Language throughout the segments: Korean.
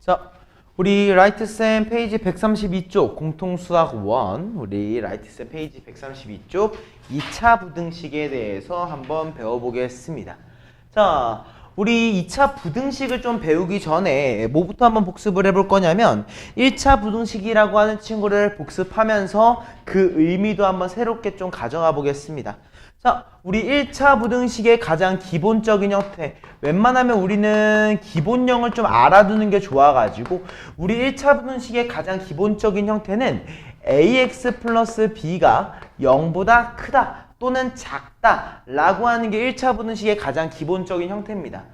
자, 우리 라이트쌤 페이지 132쪽 공통수학 1 우리 라이트쌤 페이지 132쪽 2차 부등식에 대해서 한번 배워보겠습니다. 자, 우리 2차 부등식을 좀 배우기 전에 뭐부터 한번 복습을 해볼 거냐면 1차 부등식이라고 하는 친구를 복습하면서 그 의미도 한번 새롭게 좀 가져가 보겠습니다. 자, 우리 1차 부등식의 가장 기본적인 형태, 웬만하면 우리는 기본형을 좀 알아두는 게 좋아가지고 우리 1차 부등식의 가장 기본적인 형태는 ax 플러스 b가 0보다 크다 또는 작다 라고 하는 게 1차 부등식의 가장 기본적인 형태입니다.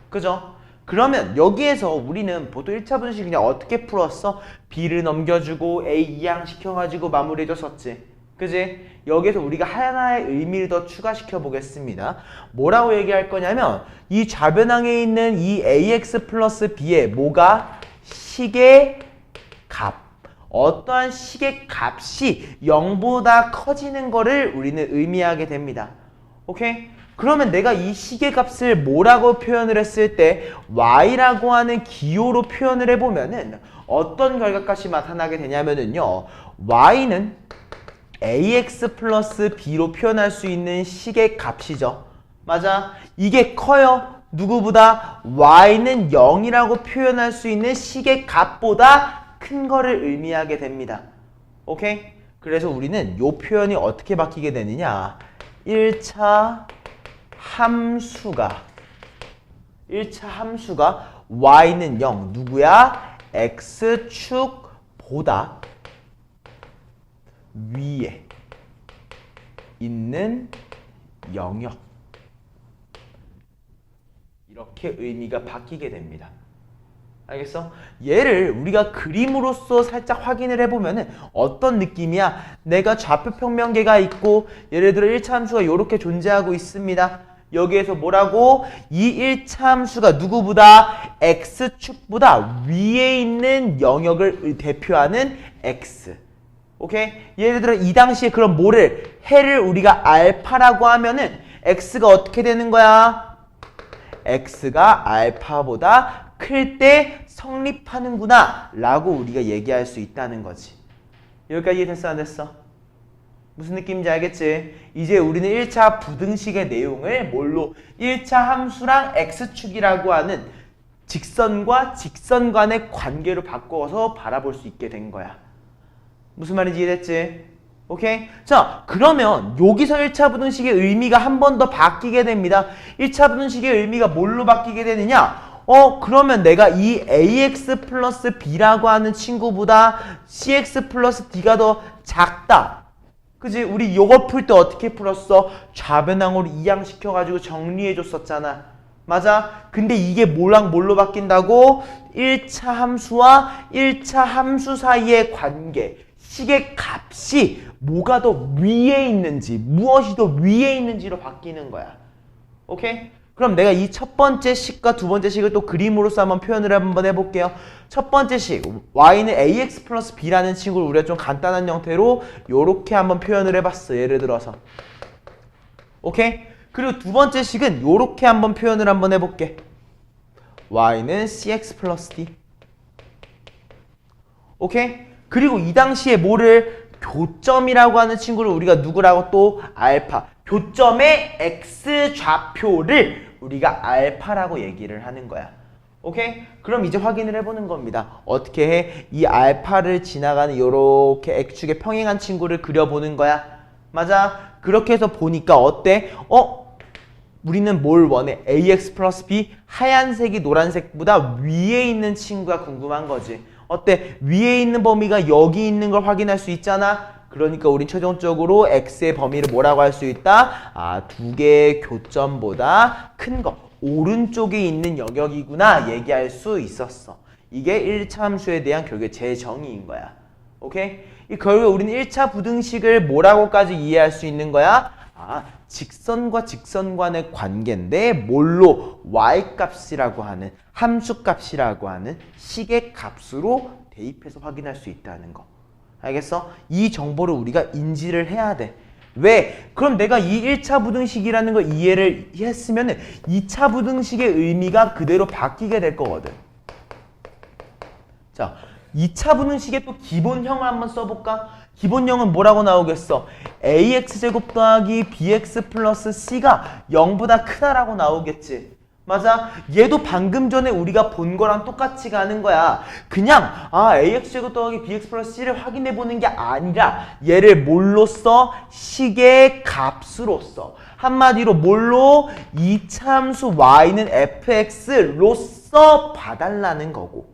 그죠? 그러면 여기에서 우리는 보통 1차 부등식 그냥 어떻게 풀었어? b를 넘겨주고 a 이항시켜가지고 마무리해줬었지. 그지? 여기서 우리가 하나의 의미를 더 추가시켜 보겠습니다. 뭐라고 얘기할 거냐면 이 좌변항에 있는 이 ax 플러스 b의 뭐가? 식의 값. 어떠한 식의 값이 0보다 커지는 거를 우리는 의미하게 됩니다. 오케이? 그러면 내가 이 식의 값을 뭐라고 표현을 했을 때 y라고 하는 기호로 표현을 해보면은 어떤 결과값이 나타나게 되냐면은요. y는 ax 플러스 b로 표현할 수 있는 식의 값이죠. 맞아. 이게 커요. 누구보다? y는 0이라고 표현할 수 있는 식의 값보다 큰 거를 의미하게 됩니다. 오케이? 그래서 우리는 이 표현이 어떻게 바뀌게 되느냐. 1차 함수가 y는 0. 누구야? x축보다 위에 있는 영역, 이렇게 의미가 바뀌게 됩니다. 알겠어? 얘를 우리가 그림으로써 살짝 확인을 해보면은 어떤 느낌이야? 내가 좌표 평면계가 있고 예를 들어 1차 함수가 이렇게 존재하고 있습니다. 여기에서 뭐라고? 이 1차 함수가 누구보다? x축보다 위에 있는 영역을 대표하는 x. 오케이? 예를 들어 이 당시에 그럼 뭐를? 해를 우리가 알파라고 하면은 x가 어떻게 되는 거야? x가 알파보다 클 때 성립하는구나 라고 우리가 얘기할 수 있다는 거지. 여기까지 이해됐어 안 됐어? 무슨 느낌인지 알겠지? 이제 우리는 1차 부등식의 내용을 뭘로? 1차 함수랑 x축이라고 하는 직선과 직선 간의 관계로 바꿔서 바라볼 수 있게 된 거야. 무슨 말인지 이해됐지? 오케이? 자, 그러면 여기서 1차 부등식의 의미가 한 번 더 바뀌게 됩니다. 1차 부등식의 의미가 뭘로 바뀌게 되느냐? 그러면 내가 이 ax 플러스 b라고 하는 친구보다 cx 플러스 d가 더 작다. 그지? 우리 요거 풀 때 어떻게 풀었어? 좌변항으로 이항시켜가지고 정리해줬었잖아. 맞아? 근데 이게 뭐랑 뭘로 바뀐다고? 1차 함수와 1차 함수 사이의 관계. 식의 값이 뭐가 더 위에 있는지, 무엇이 더 위에 있는지로 바뀌는 거야. 오케이? 그럼 내가 이 첫 번째 식과 두 번째 식을 또 그림으로서 한번 표현을 한번 해볼게요. 첫 번째 식, y는 ax 플러스 b라는 친구를 우리가 좀 간단한 형태로 요렇게 한번 표현을 해봤어. 예를 들어서. 오케이? 그리고 두 번째 식은 요렇게 한번 표현을 한번 해볼게. y는 cx 플러스 d. 오케이? 그리고 이 당시에 뭐를? 교점이라고 하는 친구를 우리가 누구라고 또? 알파. 교점의 x 좌표를 우리가 알파라고 얘기를 하는 거야. 오케이? 그럼 이제 확인을 해보는 겁니다. 어떻게 해? 이 알파를 지나가는 요렇게 x축에 평행한 친구를 그려보는 거야. 맞아? 그렇게 해서 보니까 어때? 우리는 뭘 원해? ax 플러스 b 하얀색이 노란색보다 위에 있는 친구가 궁금한 거지. 어때? 위에 있는 범위가 여기 있는 걸 확인할 수 있잖아. 그러니까 우린 최종적으로 x의 범위를 뭐라고 할 수 있다? 두 개의 교점보다 큰 거. 오른쪽에 있는 영역이구나 얘기할 수 있었어. 이게 1차 함수에 대한 결국에 재정의인 거야. 오케이? 이 결국에 우리는 1차 부등식을 뭐라고까지 이해할 수 있는 거야? 직선과 직선 간의 관계인데 뭘로? y값이라고 하는 함수값이라고 하는 식의 값으로 대입해서 확인할 수 있다는 거. 알겠어? 이 정보를 우리가 인지를 해야 돼. 왜? 그럼 내가 이 1차 부등식이라는 걸 이해를 했으면 2차 부등식의 의미가 그대로 바뀌게 될 거거든. 자, 2차 분응식의 또 기본형을 한번 써볼까? 기본형은 뭐라고 나오겠어? ax제곱 더하기 bx 플러스 c가 0보다 크다라고 나오겠지. 맞아? 얘도 방금 전에 우리가 본 거랑 똑같이 가는 거야. 그냥 ax제곱 더하기 bx 플러스 c를 확인해 보는 게 아니라 얘를 뭘로 써? 식의 값으로 써. 한마디로 뭘로? 이차함수 y는 fx로서 봐달라는 거고.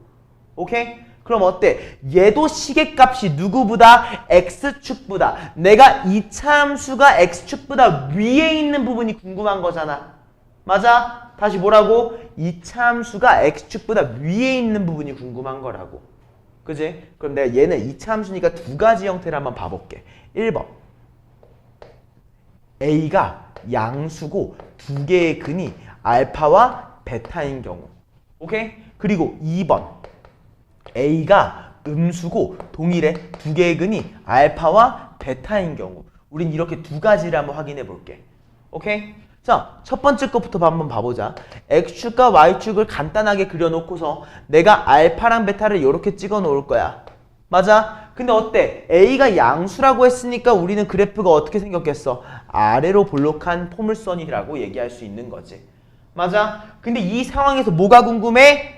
오케이? 그럼 어때? 얘도 시계값이 누구보다 x축보다 내가 이차함수가 x축보다 위에 있는 부분이 궁금한 거잖아. 맞아? 다시 뭐라고? 이차함수가 x축보다 위에 있는 부분이 궁금한 거라고. 그지? 그럼 내가 얘는 이차함수니까 두 가지 형태를 한번 봐볼게. 1번 a가 양수고 두 개의 근이 알파와 베타인 경우. 오케이? 그리고 2번 a가 음수고 동일해 두 개의 근이 알파와 베타인 경우. 우린 이렇게 두 가지를 한번 확인해 볼게. 오케이? 자, 첫 번째 것부터 한번 봐보자. x축과 y축을 간단하게 그려놓고서 내가 알파랑 베타를 이렇게 찍어 놓을 거야. 맞아? 근데 어때? a가 양수라고 했으니까 우리는 그래프가 어떻게 생겼겠어? 아래로 볼록한 포물선이라고 얘기할 수 있는 거지. 맞아? 근데 이 상황에서 뭐가 궁금해?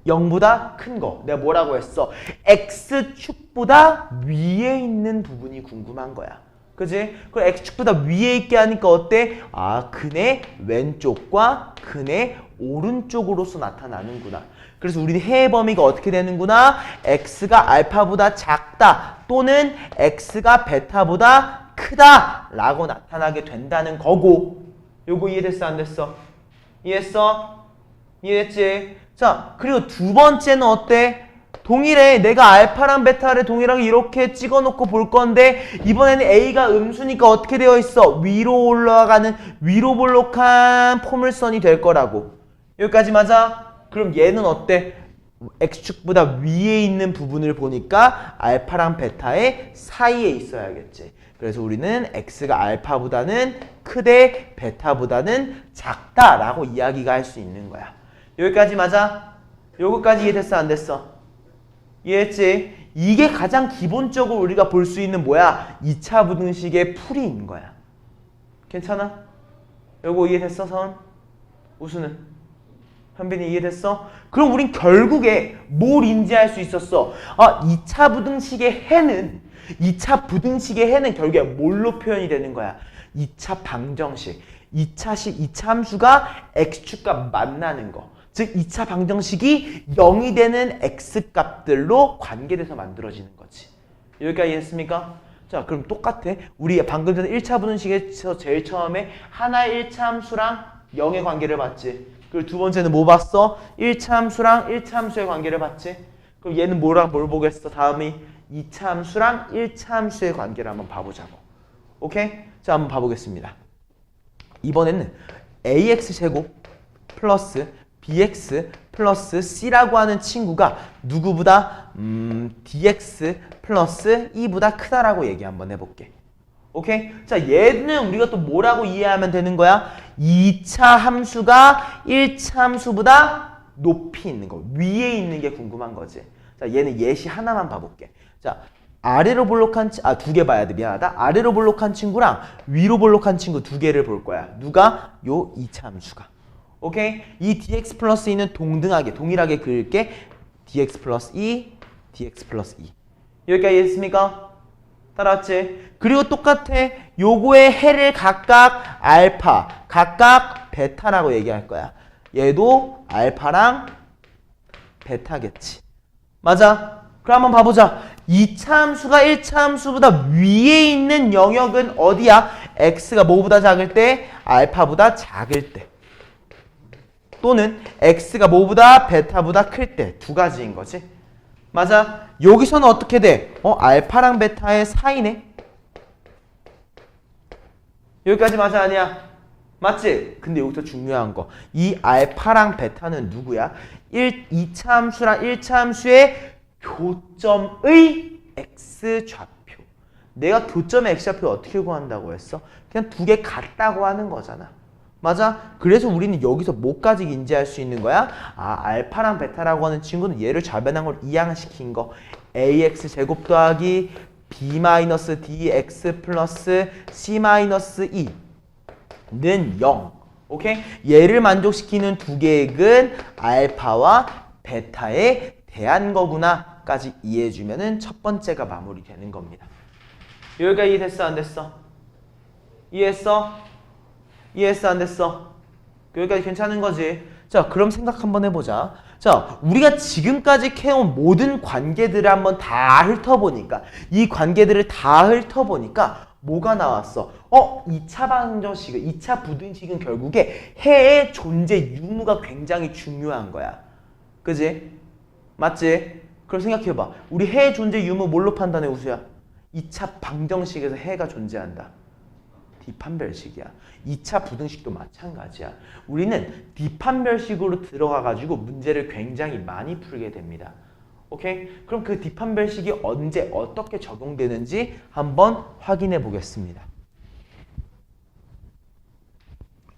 0보다 큰 거. 내가 뭐라고 했어? x축보다 위에 있는 부분이 궁금한 거야. 그지? 그럼 x축보다 위에 있게 하니까 어때? 근의 왼쪽과 근의 오른쪽으로서 나타나는구나. 그래서 우리는 해의 범위가 어떻게 되는구나? x가 알파보다 작다 또는 x가 베타보다 크다 라고 나타나게 된다는 거고. 요거 이해됐어? 안 됐어? 이해했어? 이해됐지? 자, 그리고 두 번째는 어때? 동일해. 내가 알파랑 베타를 동일하게 이렇게 찍어놓고 볼 건데 이번에는 a가 음수니까 어떻게 되어 있어? 위로 올라가는 위로 볼록한 포물선이 될 거라고. 여기까지 맞아? 그럼 얘는 어때? x축보다 위에 있는 부분을 보니까 알파랑 베타의 사이에 있어야겠지. 그래서 우리는 x가 알파보다는 크되 베타보다는 작다라고 이야기가 할 수 있는 거야. 여기까지 맞아? 요거까지 이해됐어? 안 됐어? 이해했지? 이게 가장 기본적으로 우리가 볼 수 있는 뭐야? 2차 부등식의 풀이인 거야. 괜찮아? 요거 이해됐어? 선? 우수는? 현빈이 이해됐어? 그럼 우린 결국에 뭘 인지할 수 있었어? 2차 부등식의 해는 2차 부등식의 해는 결국에 뭘로 표현이 되는 거야? 2차 방정식. 2차 함수가 x축과 만나는 거. 즉 2차 방정식이 0이 되는 x값들로 관계돼서 만들어지는 거지. 여기까지 이해했습니까? 자, 그럼 똑같아. 우리 방금 전에 1차 부등식에서 제일 처음에 하나의 1차 함수랑 0의 관계를 봤지. 그리고 두 번째는 뭐 봤어? 1차 함수랑 1차 함수의 관계를 봤지. 그럼 얘는 뭐랑 뭘 보겠어? 다음이 2차 함수랑 1차 함수의 관계를 한번 봐보자고. 오케이? 자, 한번 봐보겠습니다. 이번에는 ax제곱 플러스 bx 플러스 c라고 하는 친구가 누구보다 dx 플러스 e보다 크다라고 얘기 한번 해볼게. 오케이? 자, 얘는 우리가 또 뭐라고 이해하면 되는 거야? 2차 함수가 1차 함수보다 높이 있는 거, 위에 있는 게 궁금한 거지. 자, 얘는 예시 하나만 봐볼게. 자, 아래로 볼록한 두 개 봐야 돼. 미안하다. 아래로 볼록한 친구랑 위로 볼록한 친구 두 개를 볼 거야. 누가? 요 2차 함수가. 오케이? 이 dx 플러스 2는 동일하게 그릴게. dx 플러스 2, dx 플러스 2. 여기까지 이해했습니까? 따라왔지? 그리고 똑같아. 요거의 해를 각각 알파, 각각 베타라고 얘기할 거야. 얘도 알파랑 베타겠지. 맞아? 그럼 한번 봐보자. 2차 함수가 1차 함수보다 위에 있는 영역은 어디야? x가 뭐보다 작을 때? 알파보다 작을 때. 또는 x가 뭐보다 베타보다 클 때. 두 가지인 거지. 맞아? 여기서는 어떻게 돼? 알파랑 베타의 사이네? 여기까지 맞아? 아니야? 맞지? 근데 여기서 중요한 거. 이 알파랑 베타는 누구야? 2차 함수랑 1차 함수의 교점의 x좌표. 내가 교점의 x좌표 어떻게 구한다고 했어? 그냥 두 개 같다고 하는 거잖아. 맞아? 그래서 우리는 여기서 뭐까지 인지할 수 있는 거야? 아, 알파랑 베타라고 하는 친구는 얘를 좌변한 걸 이항시킨 거. ax 제곱 더하기 b-dx 플러스 c-2는 0. 오케이? 얘를 만족시키는 두 개의 근 알파와 베타에 대한 거구나 까지 이해해주면은 첫 번째가 마무리되는 겁니다. 여기가 이해됐어? 안 됐어? 이해했어? 이해했어? 안 됐어? 여기까지 괜찮은 거지? 자, 그럼 생각 한번 해보자. 자, 우리가 지금까지 캐온 모든 관계들을 한번 다 훑어보니까 이 관계들을 다 훑어보니까 뭐가 나왔어? 2차 방정식은 2차 부등식은 결국에 해의 존재 유무가 굉장히 중요한 거야. 그지? 맞지? 그럼 생각해봐. 우리 해의 존재 유무 뭘로 판단해, 우수야? 2차 방정식에서 해가 존재한다. 뒷판별식이야. 2차 부등식도 마찬가지야. 우리는 뒷판별식으로 들어가가지고 문제를 굉장히 많이 풀게 됩니다. 오케이? 그럼 그 뒷판별식이 언제 어떻게 적용되는지 한번 확인해 보겠습니다.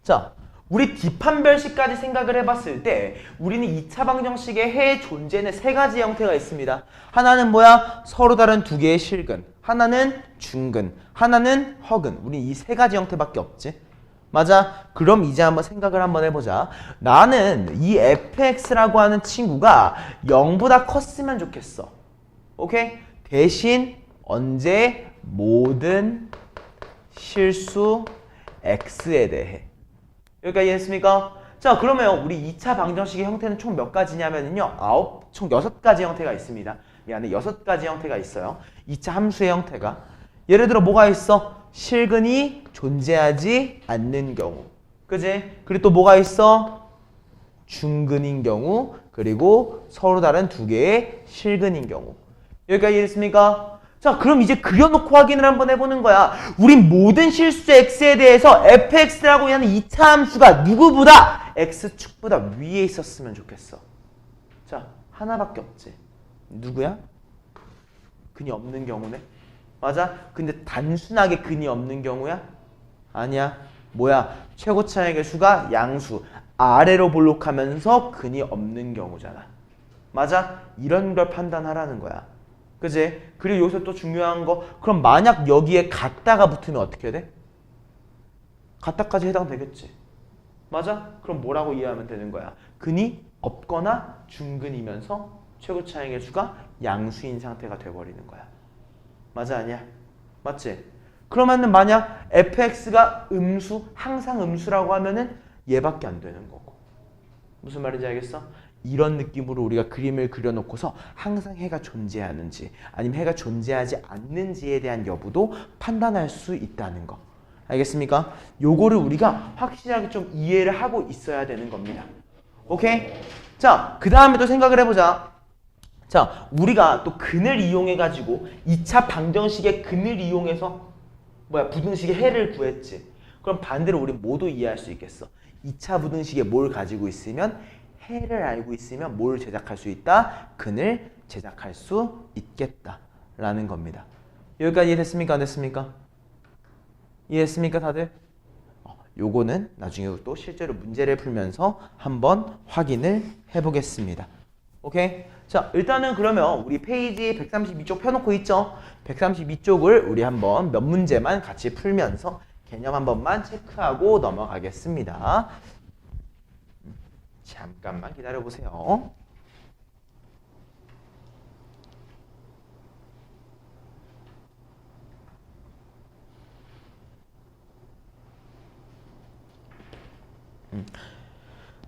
자, 우리 뒷판별식까지 생각을 해봤을 때 우리는 2차 방정식의 해의 존재는 세 가지 형태가 있습니다. 하나는 뭐야? 서로 다른 두 개의 실근. 하나는 중근. 하나는 허근. 우리 이 세 가지 형태밖에 없지. 맞아? 그럼 이제 한번 생각을 한번 해보자. 나는 이 fx라고 하는 친구가 0보다 컸으면 좋겠어. 오케이? 대신 언제 모든 실수 x에 대해. 여기까지 이해했습니까? 자, 그러면 우리 2차 방정식의 형태는 총 몇 가지냐면요. 총 6가지 형태가 있습니다. 미안해, 6가지 형태가 있어요. 2차 함수의 형태가. 예를 들어 뭐가 있어? 실근이 존재하지 않는 경우. 그지? 그리고 또 뭐가 있어? 중근인 경우. 그리고 서로 다른 두 개의 실근인 경우. 여기까지 이해했습니까? 자, 그럼 이제 그려놓고 확인을 한번 해보는 거야. 우린 모든 실수 x에 대해서 fx라고 하는 2차 함수가 누구보다 x축보다 위에 있었으면 좋겠어. 자, 하나밖에 없지. 누구야? 근이 없는 경우네. 맞아? 근데 단순하게 근이 없는 경우야? 아니야. 뭐야? 최고 차액의 수가 양수. 아래로 볼록하면서 근이 없는 경우잖아. 맞아? 이런 걸 판단하라는 거야. 그지? 그리고 여기서 또 중요한 거, 그럼 만약 여기에 같다가 붙으면 어떻게 돼? 같다까지 해당되겠지. 맞아? 그럼 뭐라고 이해하면 되는 거야? 근이 없거나 중근이면서 최고 차액의 수가 양수인 상태가 돼버리는 거야. 맞아, 아니야? 맞지? 그러면은 만약 fx가 음수, 항상 음수라고 하면은 얘밖에 안 되는 거고. 무슨 말인지 알겠어? 이런 느낌으로 우리가 그림을 그려놓고서 항상 해가 존재하는지 아니면 해가 존재하지 않는지에 대한 여부도 판단할 수 있다는 거. 알겠습니까? 요거를 우리가 확실하게 좀 이해를 하고 있어야 되는 겁니다. 오케이? 자, 그 다음에 또 생각을 해보자. 자, 우리가 또 근을 이용해가지고 2차 방정식의 근을 이용해서 부등식의 해를 구했지. 그럼 반대로 우리 모두 이해할 수 있겠어. 2차 부등식에 뭘 가지고 있으면 해를 알고 있으면 뭘 제작할 수 있다? 근을 제작할 수 있겠다 라는 겁니다. 여기까지 이해됐습니까? 안 됐습니까? 이해했습니까 다들? 요거는 나중에 또 실제로 문제를 풀면서 한번 확인을 해보겠습니다. 오케이? 자, 일단은 그러면 우리 페이지 132쪽 펴놓고 있죠? 132쪽을 우리 한번 몇 문제만 같이 풀면서 개념 한 번만 체크하고 넘어가겠습니다. 잠깐만 기다려보세요.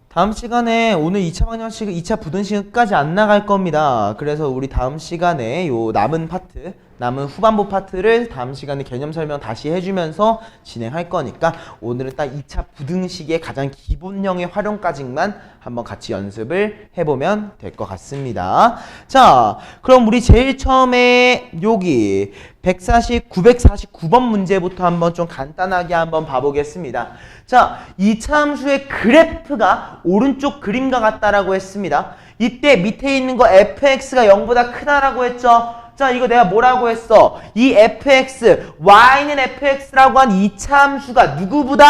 다음 시간에 오늘 2차 방정식은 2차 부등식까지 안 나갈 겁니다. 그래서 우리 다음 시간에 요 남은 파트, 남은 후반부 파트를 다음 시간에 개념 설명 다시 해주면서 진행할 거니까 오늘은 딱 2차 부등식의 가장 기본형의 활용까지만 한번 같이 연습을 해보면 될 것 같습니다. 자, 그럼 우리 제일 처음에 여기 949번 문제부터 한번 좀 간단하게 한번 봐보겠습니다. 자, 2차 함수의 그래프가 오른쪽 그림과 같다라고 했습니다. 이때 밑에 있는 거 fx가 0보다 크다라고 했죠. 자, 이거 내가 뭐라고 했어? 이 fx, y는 fx라고 한 이차 함수가 누구보다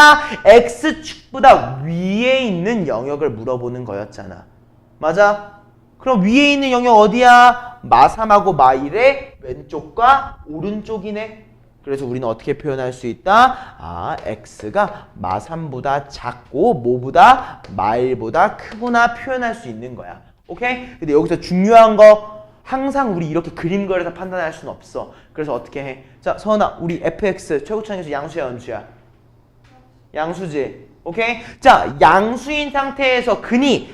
x축보다 위에 있는 영역을 물어보는 거였잖아. 맞아? 그럼 위에 있는 영역 어디야? 마3하고 마1의 왼쪽과 오른쪽이네. 그래서 우리는 어떻게 표현할 수 있다? 아, x가 마3보다 작고 뭐보다 마1보다 크구나 표현할 수 있는 거야. 오케이? 근데 여기서 중요한 거 항상 우리 이렇게 그림 그려서 판단할 수는 없어. 그래서 어떻게 해? 자, 서은아, 우리 fx 최고차항에서 양수야, 음수야? 양수지. 오케이? 자, 양수인 상태에서 근이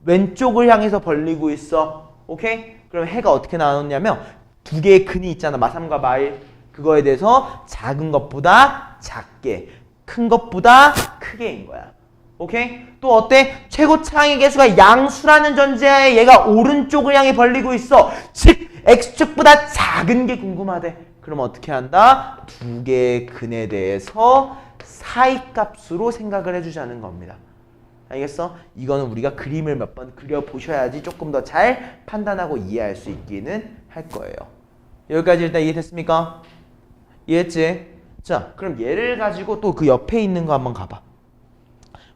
왼쪽을 향해서 벌리고 있어. 오케이? 그럼 해가 어떻게 나눴냐면 두 개의 근이 있잖아. 마3과 마1. 그거에 대해서 작은 것보다 작게, 큰 것보다 크게인 거야. 오케이? 또 어때? 최고차항의 개수가 양수라는 전제하에 얘가 오른쪽을 향해 벌리고 있어. 즉 x축보다 작은 게 궁금하대. 그럼 어떻게 한다? 두 개의 근에 대해서 사이값으로 생각을 해주자는 겁니다. 알겠어? 이거는 우리가 그림을 몇 번 그려보셔야지 조금 더 잘 판단하고 이해할 수 있기는 할 거예요. 여기까지 일단 이해됐습니까? 이해했지? 자, 그럼 얘를 가지고 또 그 옆에 있는 거 한번 가봐.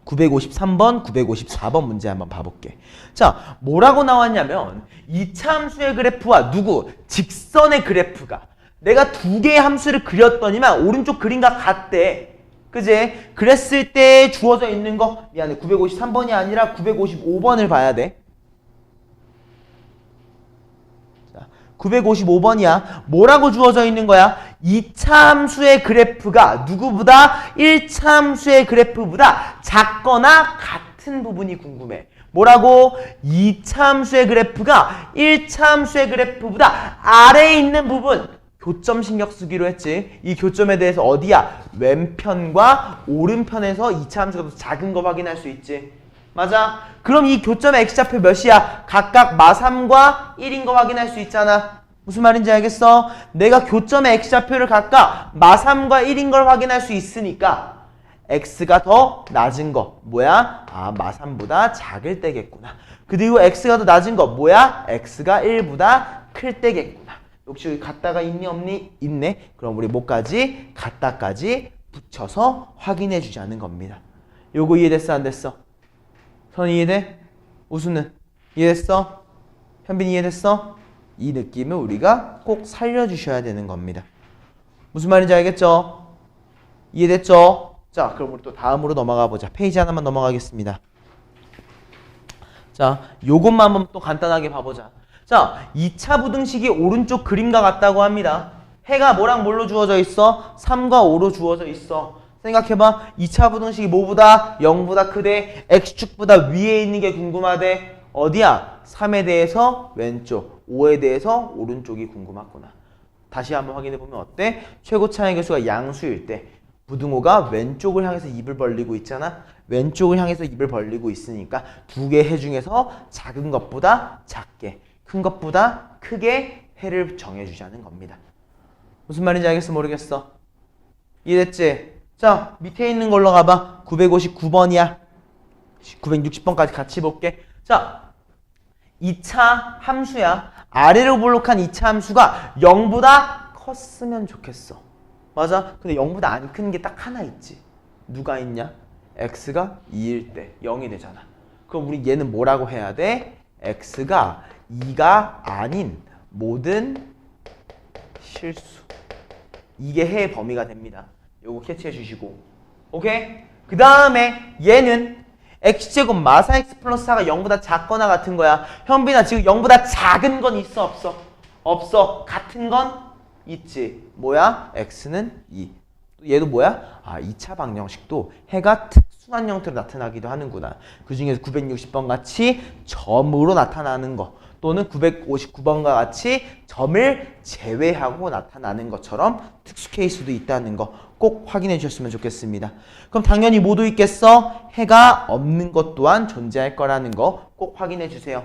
953번, 954번 문제 한번 봐볼게. 자, 뭐라고 나왔냐면 2차 함수의 그래프와 누구? 직선의 그래프가 내가 두 개의 함수를 그렸더니만 오른쪽 그림과 같대. 그지? 그랬을 때 주어져 있는 거 미안해 953번이 아니라 955번을 봐야 돼. 자, 955번이야. 뭐라고 주어져 있는 거야? 2차 함수의 그래프가 누구보다 1차 함수의 그래프보다 작거나 같은 부분이 궁금해. 뭐라고? 2차 함수의 그래프가 1차 함수의 그래프보다 아래에 있는 부분 교점 신경 쓰기로 했지. 이 교점에 대해서 어디야? 왼편과 오른편에서 2차 함수가 더 작은 거 확인할 수 있지. 맞아? 그럼 이 교점의 x좌표 몇이야? 각각 마3과 1인 거 확인할 수 있잖아. 무슨 말인지 알겠어? 내가 교점의 x좌표를 각각 마3과 1인 걸 확인할 수 있으니까 x가 더 낮은 거 뭐야? 아, 마3보다 작을 때겠구나. 그리고 x가 더 낮은 거 뭐야? x가 1보다 클 때겠구나. 역시 여기 같다가 있니 없니? 있네. 그럼 우리 뭐까지? 같다까지 붙여서 확인해 주자는 겁니다. 요거 이해됐어 안 됐어? 선 이해돼? 우수는? 이해됐어? 현빈 이해됐어? 이 느낌을 우리가 꼭 살려주셔야 되는 겁니다. 무슨 말인지 알겠죠? 이해됐죠? 자, 그럼 우리 또 다음으로 넘어가 보자. 페이지 하나만 넘어가겠습니다. 자, 요것만 한번 또 간단하게 봐보자. 자, 2차 부등식이 오른쪽 그림과 같다고 합니다. 해가 뭐랑 뭘로 주어져 있어? 3과 5로 주어져 있어. 생각해봐. 2차 부등식이 뭐보다? 0보다 크대. x축보다 위에 있는 게 궁금하대. 어디야? 3에 대해서 왼쪽, 5에 대해서 오른쪽이 궁금하구나. 다시 한번 확인해보면 어때? 최고차항의 개수가 양수일 때 부등호가 왼쪽을 향해서 입을 벌리고 있잖아. 왼쪽을 향해서 입을 벌리고 있으니까 두 개 해 중에서 작은 것보다 작게, 큰 것보다 크게 해를 정해주자는 겁니다. 무슨 말인지 알겠어? 모르겠어? 이해됐지? 자, 밑에 있는 걸로 가봐. 959번이야. 960번까지 같이 볼게. 자, 2차 함수야. 아래로 볼록한 2차 함수가 0보다 컸으면 좋겠어. 맞아? 근데 0보다 안 큰 게 딱 하나 있지. 누가 있냐? x가 2일 때 0이 되잖아. 그럼 우리 얘는 뭐라고 해야 돼? x가 2가 아닌 모든 실수. 이게 해의 범위가 됩니다. 요거 캐치해 주시고. 오케이? 그 다음에 얘는 x제곱 마사 x 플러스 4가 0보다 작거나 같은 거야. 현빈아, 지금 0보다 작은 건 있어 없어? 없어. 같은 건 있지. 뭐야? x는 2. 얘도 뭐야? 아, 2차 방정식도 해가 특수한 형태로 나타나기도 하는구나. 그 중에서 960번 같이 점으로 나타나는 거 또는 959번과 같이 점을 제외하고 나타나는 것처럼 특수 케이스도 있다는 거 꼭 확인해 주셨으면 좋겠습니다. 그럼 당연히 뭐도 있겠어? 해가 없는 것 또한 존재할 거라는 거 꼭 확인해 주세요.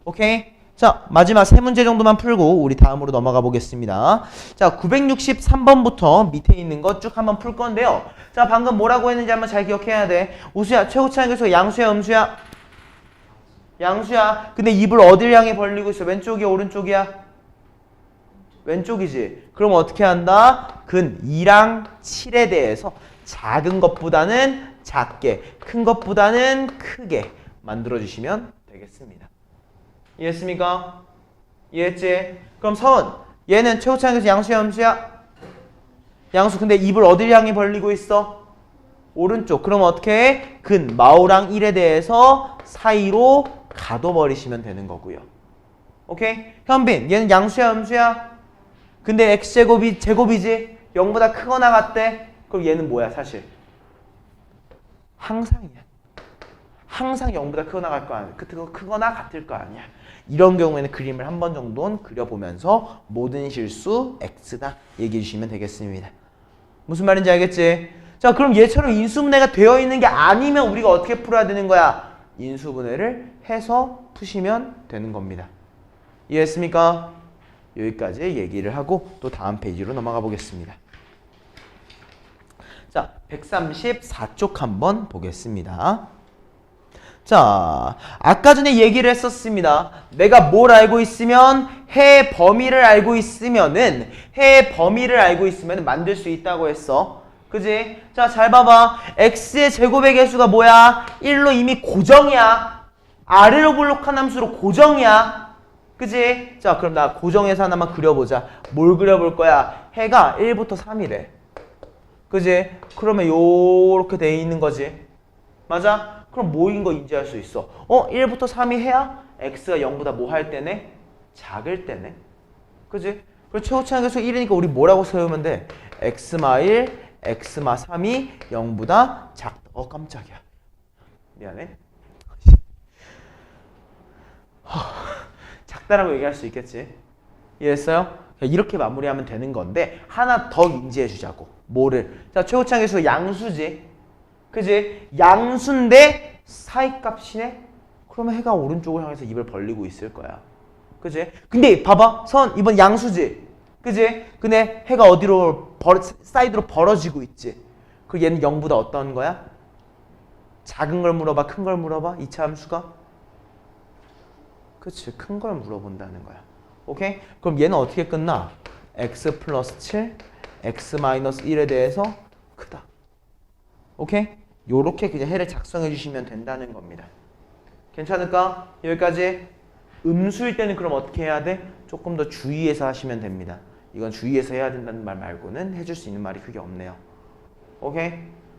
오케이? 자, 마지막 세 문제 정도만 풀고 우리 다음으로 넘어가 보겠습니다. 자, 963번부터 밑에 있는 거 쭉 한번 풀 건데요. 자, 방금 뭐라고 했는지 한번 잘 기억해야 돼. 우수야, 최고차항의 개수가 양수야, 음수야? 양수야. 근데 입을 어딜 향해 벌리고 있어? 왼쪽이야, 오른쪽이야? 왼쪽이지. 그럼 어떻게 한다? 근 2랑 7에 대해서 작은 것보다는 작게, 큰 것보다는 크게 만들어주시면 되겠습니다. 이해했습니까? 이해했지? 그럼 선, 얘는 최고차항에서 양수야, 음수야? 양수. 근데 입을 어딜 향해 벌리고 있어? 오른쪽. 그럼 어떻게 해? 근 마오랑 1에 대해서 사이로 가둬버리시면 되는 거고요. 오케이? 현빈, 얘는 양수야, 음수야? 근데 x제곱이 제곱이지? 0보다 크거나 같대? 그럼 얘는 뭐야, 사실? 항상이야. 항상 0보다 크거나 같을 거 아니야. 이런 경우에는 그림을 한 번 정도는 그려보면서 모든 실수 x다 얘기해 주시면 되겠습니다. 무슨 말인지 알겠지? 자, 그럼 얘처럼 인수분해가 되어 있는 게 아니면 우리가 어떻게 풀어야 되는 거야? 인수분해를 해서 푸시면 되는 겁니다. 이해했습니까? 여기까지 얘기를 하고 또 다음 페이지로 넘어가 보겠습니다. 자, 134쪽 한번 보겠습니다. 자, 아까 전에 얘기를 했었습니다. 내가 뭘 알고 있으면 해 범위를 알고 있으면은 만들 수 있다고 했어. 그지? 자, 잘 봐봐. x의 제곱의 개수가 뭐야? 1로 이미 고정이야. 아래로 볼록한 함수로 고정이야. 그지? 자, 그럼 나 고정해서 하나만 그려보자. 뭘 그려볼 거야? 해가 1부터 3이래. 그지? 그러면 요렇게 돼 있는 거지. 맞아? 그럼 뭐인 거 인지할 수 있어? 1부터 3이 해야 x가 0보다 뭐 할 때네? 작을 때네. 그지? 그리고 최고차항 계수 1이니까 우리 뭐라고 세우면 돼? x마 1, x마 3이 0보다 작다. 깜짝이야. 미안해. 작다라고 얘기할 수 있겠지. 이해했어요? 이렇게 마무리하면 되는 건데 하나 더 인지해 주자고. 뭐를? 자, 최고차항 계수가 양수지. 그지? 양수인데 사이값이네? 그러면 해가 오른쪽을 향해서 입을 벌리고 있을 거야. 그지? 근데 봐봐. 선 이번 양수지. 그지? 근데 해가 어디로 사이드로 벌어지고 있지. 그럼 얘는 0보다 어떤 거야? 작은 걸 물어봐? 큰 걸 물어봐? 2차 함수가? 그치? 큰 걸 물어본다는 거야. 오케이? 그럼 얘는 어떻게 끝나? x 플러스 7, x 마이너스 1에 대해서 크다. 오케이? 요렇게 그냥 해를 작성해 주시면 된다는 겁니다. 괜찮을까? 여기까지? 음수일 때는 그럼 어떻게 해야 돼? 조금 더 주의해서 하시면 됩니다. 이건 주의해서 해야 된다는 말 말고는 해줄 수 있는 말이 크게 없네요. 오케이?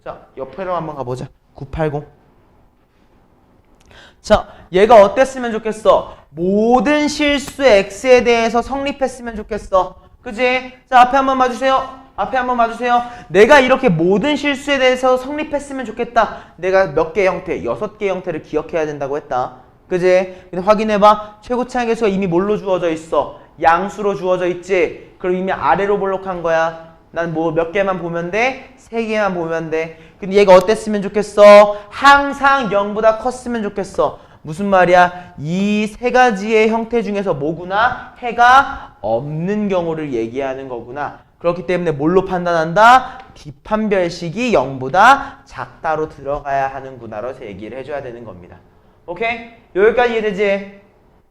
자, 옆으로 한번 가보자. 980. 자, 얘가 어땠으면 좋겠어? 모든 실수 x에 대해서 성립했으면 좋겠어. 그지? 자, 앞에 한번 봐주세요. 앞에 한번 봐주세요. 내가 이렇게 모든 실수에 대해서 성립했으면 좋겠다. 내가 몇 개의 형태? 6개의 형태를 기억해야 된다고 했다. 그지? 근데 확인해봐. 최고차항 계수가 이미 뭘로 주어져 있어? 양수로 주어져 있지? 그럼 이미 아래로 볼록한 거야. 난 뭐 몇 개만 보면 돼? 3개만 보면 돼. 근데 얘가 어땠으면 좋겠어? 항상 0보다 컸으면 좋겠어. 무슨 말이야? 이 세 가지의 형태 중에서 뭐구나? 해가 없는 경우를 얘기하는 거구나. 그렇기 때문에 뭘로 판단한다? 뒷판별식이 0보다 작다로 들어가야 하는구나로 얘기를 해줘야 되는 겁니다. 오케이? 여기까지 이해되지?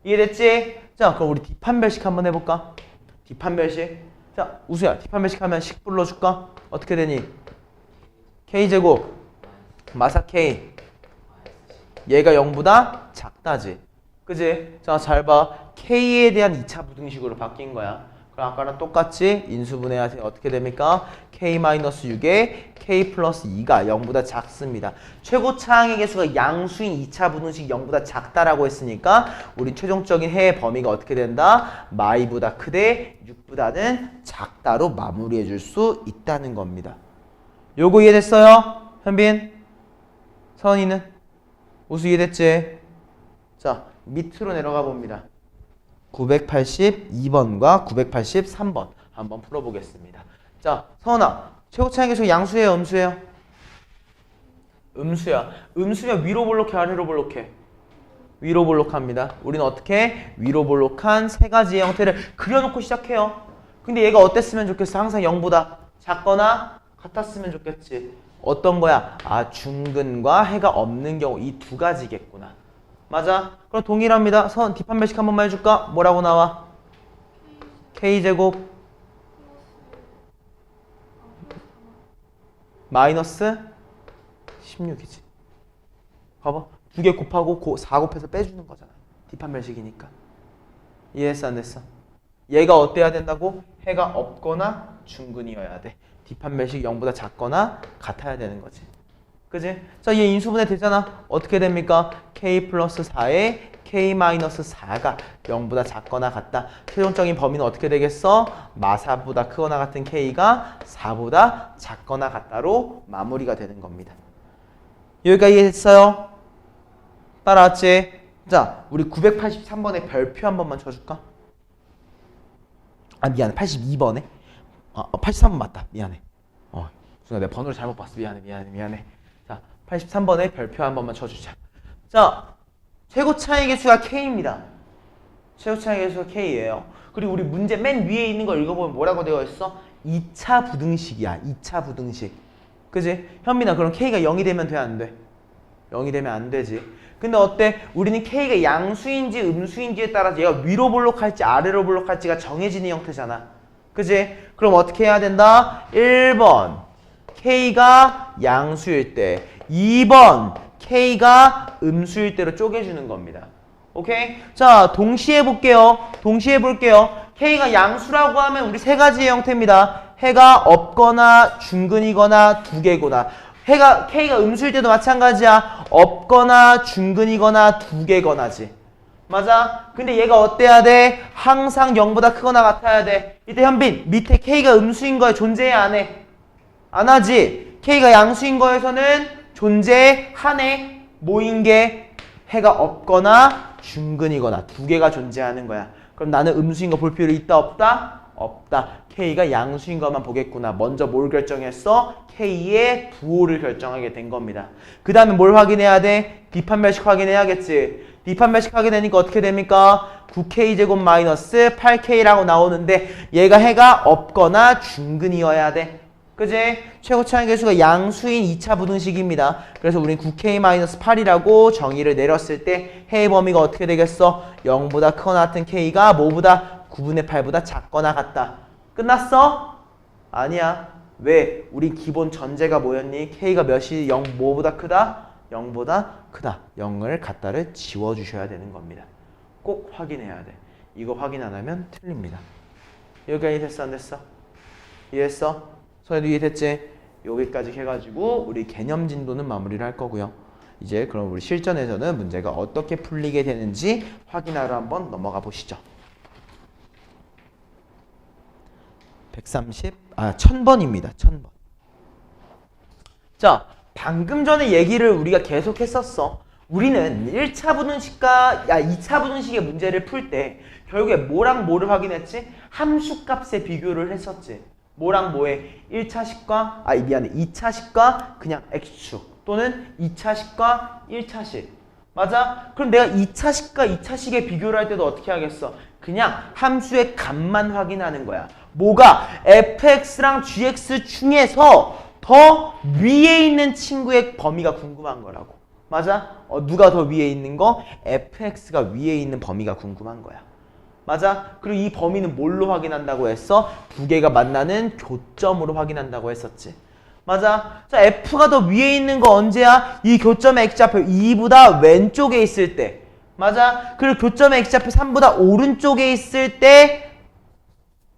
이해됐지? 자, 그럼 우리 뒷판별식 한번 해볼까? 뒷판별식. 자, 우수야, 뒷판별식 하면 식 불러줄까? 어떻게 되니? k제곱 마사 k. 얘가 0보다 작다지. 그지? 자, 잘 봐. k에 대한 2차 부등식으로 바뀐 거야. 그럼 아까랑 똑같이 인수분해하세요. 어떻게 됩니까? k-6에 k 플러스 2가 0보다 작습니다. 최고차항의 개수가 양수인 2차 부등식 0보다 작다라고 했으니까 우리 최종적인 해의 범위가 어떻게 된다? 마이보다 크되 6보다는 작다로 마무리해 줄 수 있다는 겁니다. 요거 이해됐어요? 현빈? 서은이는? 우수 이해됐지? 자, 밑으로 내려가 봅니다. 982번과 983번 한번 풀어보겠습니다. 자, 서은아, 최고차항 계수 양수예요, 음수예요? 음수야. 음수면 위로 볼록해, 아래로 볼록해? 위로 볼록합니다. 우리는 어떻게? 위로 볼록한 세 가지의 형태를 그려놓고 시작해요. 근데 얘가 어땠으면 좋겠어? 항상 0보다 작거나 같았으면 좋겠지. 어떤 거야? 아, 중근과 해가 없는 경우 이 두 가지겠구나. 맞아? 그럼 동일합니다. 선 뒷판별식 한 번만 해줄까? 뭐라고 나와? K제곱 마이너스 16이지. 봐봐. 2개 곱하고 4 곱해서 빼주는 거잖아. 뒷판별식이니까. 이해했어 안 됐어? 얘가 어때야 된다고? 해가 없거나 중근이어야 돼. 뒷판별식 0보다 작거나 같아야 되는 거지. 그지? 자, 얘 인수분해 되잖아. 어떻게 됩니까? K 플러스 4에 K 마이너스 4가 0보다 작거나 같다. 최종적인 범위는 어떻게 되겠어? 마사보다 크거나 같은 K가 4보다 작거나 같다로 마무리가 되는 겁니다. 여기까지 이해했어요? 따라왔지? 자, 우리 983번에 별표 한 번만 쳐줄까? 아, 미안해. 82번에. 83번 맞다. 미안해. 순간 내가 번호를 잘못 봤어. 미안해. 자, 83번에 별표 한 번만 쳐주자. 자, 최고 차이 계수가 K입니다. 최고 차이 계수가 K예요. 그리고 우리 문제 맨 위에 있는 거 읽어보면 뭐라고 되어 있어? 2차 부등식이야. 2차 부등식. 그지? 현민아, 그럼 K가 0이 되면 돼, 안 돼? 0이 되면 안 되지. 근데 어때? 우리는 K가 양수인지 음수인지에 따라서 얘가 위로 볼록할지 아래로 볼록할지가 정해지는 형태잖아. 그지? 그럼 어떻게 해야 된다? 1번 K가 양수일 때, 2번 K가 음수일 때로 쪼개주는 겁니다. 오케이? 자, 동시에 볼게요. K가 양수라고 하면 우리 세 가지의 형태입니다. 해가 없거나 중근이거나 두 개거나. K가 음수일 때도 마찬가지야. 없거나 중근이거나 두 개거나지. 맞아? 근데 얘가 어때야 돼? 항상 0보다 크거나 같아야 돼. 이때 현빈, 밑에 K가 음수인 거에 존재해 안 해? 안 하지? K가 양수인 거에서는 존재하네. 뭐인 게? 해가 없거나 중근이거나 두 개가 존재하는 거야. 그럼 나는 음수인 거 볼 필요 있다 없다? 없다. K가 양수인 것만 보겠구나. 먼저 뭘 결정했어? K의 부호를 결정하게 된 겁니다. 그 다음에 뭘 확인해야 돼? 뒷판별식 확인해야겠지. 뒷판별식 확인하니까 어떻게 됩니까? 9K제곱 마이너스 8K라고 나오는데 얘가 해가 없거나 중근이어야 돼. 그지? 최고 차이 계수가 양수인 2차 부등식입니다. 그래서 우린 9K-8이라고 정의를 내렸을 때 해의 범위가 어떻게 되겠어? 0보다 크거나 같은 K가 뭐보다? 9분의 8보다 작거나 같다. 끝났어? 아니야. 왜? 우리 기본 전제가 뭐였니? K가 몇이 0 뭐보다 크다? 0보다 크다. 0을 갖다를 지워주셔야 되는 겁니다. 꼭 확인해야 돼. 이거 확인 안 하면 틀립니다. 여기까지 이해됐어 안 됐어? 이해했어? 선생님도 이해됐지? 여기까지 해가지고 우리 개념 진도는 마무리를 할 거고요. 이제 그럼 우리 실전에서는 문제가 어떻게 풀리게 되는지 확인하러 한번 넘어가 보시죠. 1000번입니다. 1000번. 자, 방금 전에 얘기를 우리가 계속 했었어. 우리는 1차 부등식과 2차 부등식의 문제를 풀 때 결국에 뭐랑 뭐를 확인했지? 함수값의 비교를 했었지. 뭐랑 뭐에? 1차식과 2차식과 그냥 x축 또는 2차식과 1차식. 맞아? 그럼 내가 2차식과 2차식의 비교를 할 때도 어떻게 하겠어? 그냥 함수의 값만 확인하는 거야. 뭐가? fx랑 gx 중에서 더 위에 있는 친구의 범위가 궁금한 거라고. 맞아? 누가 더 위에 있는 거? fx가 위에 있는 범위가 궁금한 거야. 맞아? 그리고 이 범위는 뭘로 확인한다고 했어? 두 개가 만나는 교점으로 확인한다고 했었지. 맞아? 자, F가 더 위에 있는 거 언제야? 이 교점의 X좌표 2보다 왼쪽에 있을 때. 맞아? 그리고 교점의 X좌표 3보다 오른쪽에 있을 때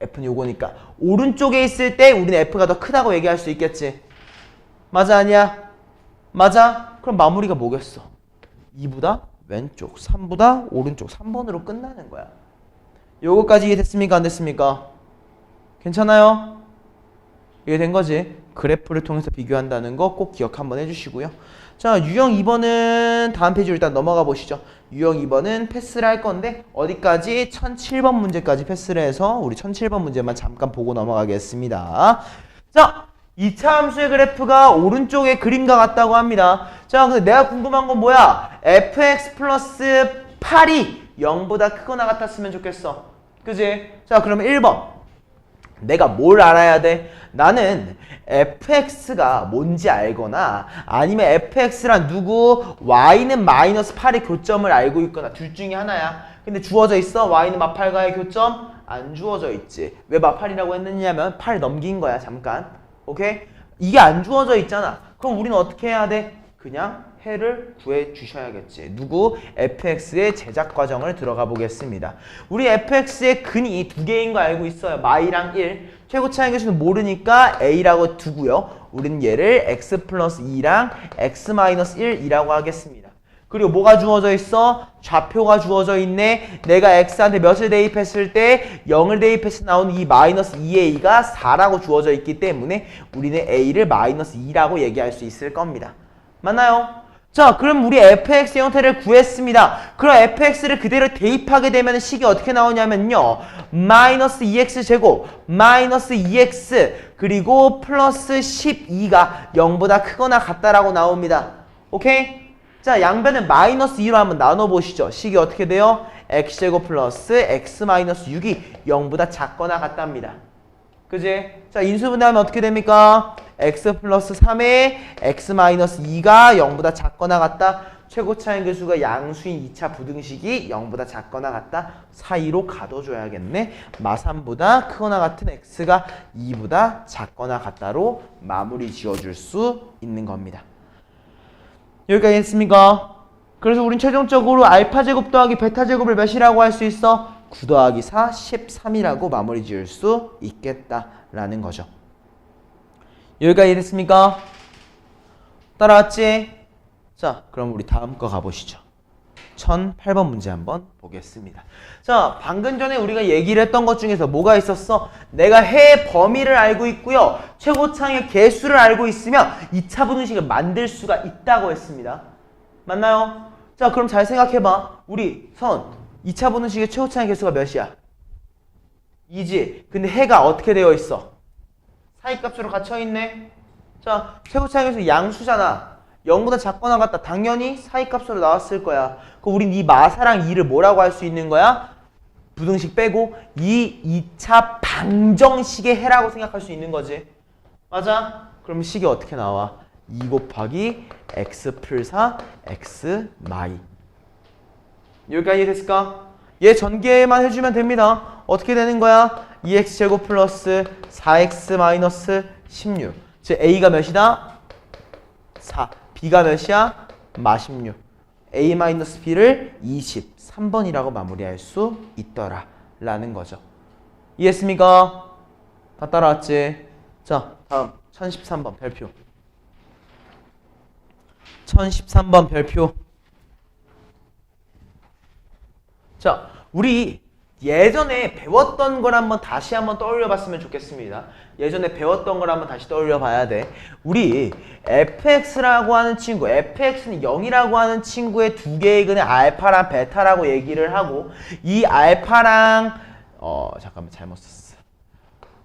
F는 요거니까 오른쪽에 있을 때 우리는 F가 더 크다고 얘기할 수 있겠지. 맞아 아니야? 맞아? 그럼 마무리가 뭐겠어? 2보다 왼쪽, 3보다 오른쪽, 3번으로 끝나는 거야. 요거까지 이해됐습니까? 안 됐습니까? 괜찮아요? 이해된 거지? 그래프를 통해서 비교한다는 거 꼭 기억 한번 해주시고요. 자, 유형 2번은 다음 페이지로 일단 넘어가 보시죠. 유형 2번은 패스를 할 건데 어디까지? 1007번 문제까지 패스를 해서 우리 1007번 문제만 잠깐 보고 넘어가겠습니다. 자, 2차 함수의 그래프가 오른쪽에 그림과 같다고 합니다. 자, 근데 내가 궁금한 건 뭐야? fx 플러스 8이 0보다 크거나 같았으면 좋겠어. 그지? 자, 그러면 1번. 내가 뭘 알아야 돼? 나는 fx가 뭔지 알거나 아니면 fx란 누구? y는 마이너스 8의 교점을 알고 있거나 둘 중에 하나야. 근데 주어져 있어? y는 마팔과의 교점? 안 주어져 있지. 왜 마팔이라고 했느냐면 8 넘긴 거야 잠깐. 오케이? 이게 안 주어져 있잖아. 그럼 우리는 어떻게 해야 돼? 그냥 해를 구해 주셔야겠지. 누구? fx의 제작 과정을 들어가 보겠습니다. 우리 fx의 근이 두 개인 거 알고 있어요. 마이랑 1. 최고 차이 계수는 모르니까 a라고 두고요. 우리는 얘를 x 플러스 2랑 x 마이너스 1이라고 하겠습니다. 그리고 뭐가 주어져 있어? 좌표가 주어져 있네. 내가 x한테 몇을 대입했을 때 0을 대입해서 나오는 이 마이너스 2a가 4라고 주어져 있기 때문에 우리는 a를 마이너스 2라고 얘기할 수 있을 겁니다. 맞나요? 자, 그럼 우리 fx 형태를 구했습니다. 그럼 fx를 그대로 대입하게 되면 식이 어떻게 나오냐면요. 마이너스 2x 제곱, 마이너스 2x, 그리고 플러스 12가 0보다 크거나 같다라고 나옵니다. 오케이? 자, 양변을 마이너스 2로 한번 나눠보시죠. 식이 어떻게 돼요? x제곱 플러스 x 마이너스 6이 0보다 작거나 같답니다. 그지? 자, 인수분해하면 어떻게 됩니까? x 플러스 3에 x 마이너스 2가 0보다 작거나 같다. 최고 차이 계수가 양수인 2차 부등식이 0보다 작거나 같다. 사이로 가둬줘야겠네. 마3보다 크거나 같은 x가 2보다 작거나 같다로 마무리 지어줄 수 있는 겁니다. 여기까지 했습니까? 그래서 우린 최종적으로 알파 제곱 더하기 베타 제곱을 몇이라고 할 수 있어? 9 더하기 4, 13이라고 마무리 지을 수 있겠다라는 거죠. 여기까지 됐습니까? 따라왔지? 자, 그럼 우리 다음 거 가보시죠. 1008번 문제 한번 보겠습니다. 자, 방금 전에 우리가 얘기를 했던 것 중에서 뭐가 있었어? 내가 해의 범위를 알고 있고요. 최고차의 개수를 알고 있으면 2차 분식을 만들 수가 있다고 했습니다. 맞나요? 자, 그럼 잘 생각해봐. 우리 선 2차 분식의 최고차의 개수가 몇이야? 2지. 근데 해가 어떻게 되어 있어? 사이값으로 갇혀있네. 자, 최고차의 개수 양수잖아. 0보다 작거나 같다. 당연히 사이값으로 나왔을 거야. 그럼 우린 이 마사랑 2를 뭐라고 할 수 있는 거야? 부등식 빼고 이 2차 방정식의 해라고 생각할 수 있는 거지. 맞아? 그럼 식이 어떻게 나와? 2 곱하기 x 풀 4 x 마이. 여기까지 됐을까? 얘 전개만 해주면 됩니다. 어떻게 되는 거야? 2x 제곱 플러스 4x 마이너스 16. 즉 a가 몇이다? 4. b가 몇이야? 마 16. a-b를 23번이라고 마무리할 수 있더라 라는 거죠. 이해했습니까? 다 따라왔지? 자, 다음 1013번 별표. 1013번 별표. 자, 우리 예전에 배웠던 걸 다시 한번 떠올려 봤으면 좋겠습니다. 예전에 배웠던 걸 다시 떠올려 봐야 돼. 우리 fx라고 하는 친구, fx는 0이라고 하는 친구의 두 개의 근을 알파랑 베타라고 얘기를 하고, 이 알파랑 잠깐만 잘못 썼어.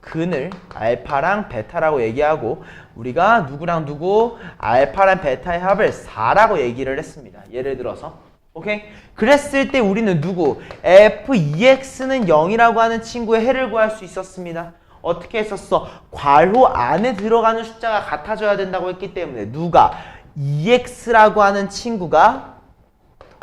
근을 알파랑 베타라고 얘기하고, 우리가 누구랑 누구 알파랑 베타의 합을 4라고 얘기를 했습니다. 예를 들어서 오케이? 그랬을 때 우리는 누구? f2x는 0이라고 하는 친구의 해를 구할 수 있었습니다. 어떻게 했었어? 괄호 안에 들어가는 숫자가 같아져야 된다고 했기 때문에 누가? 2x라고 하는 친구가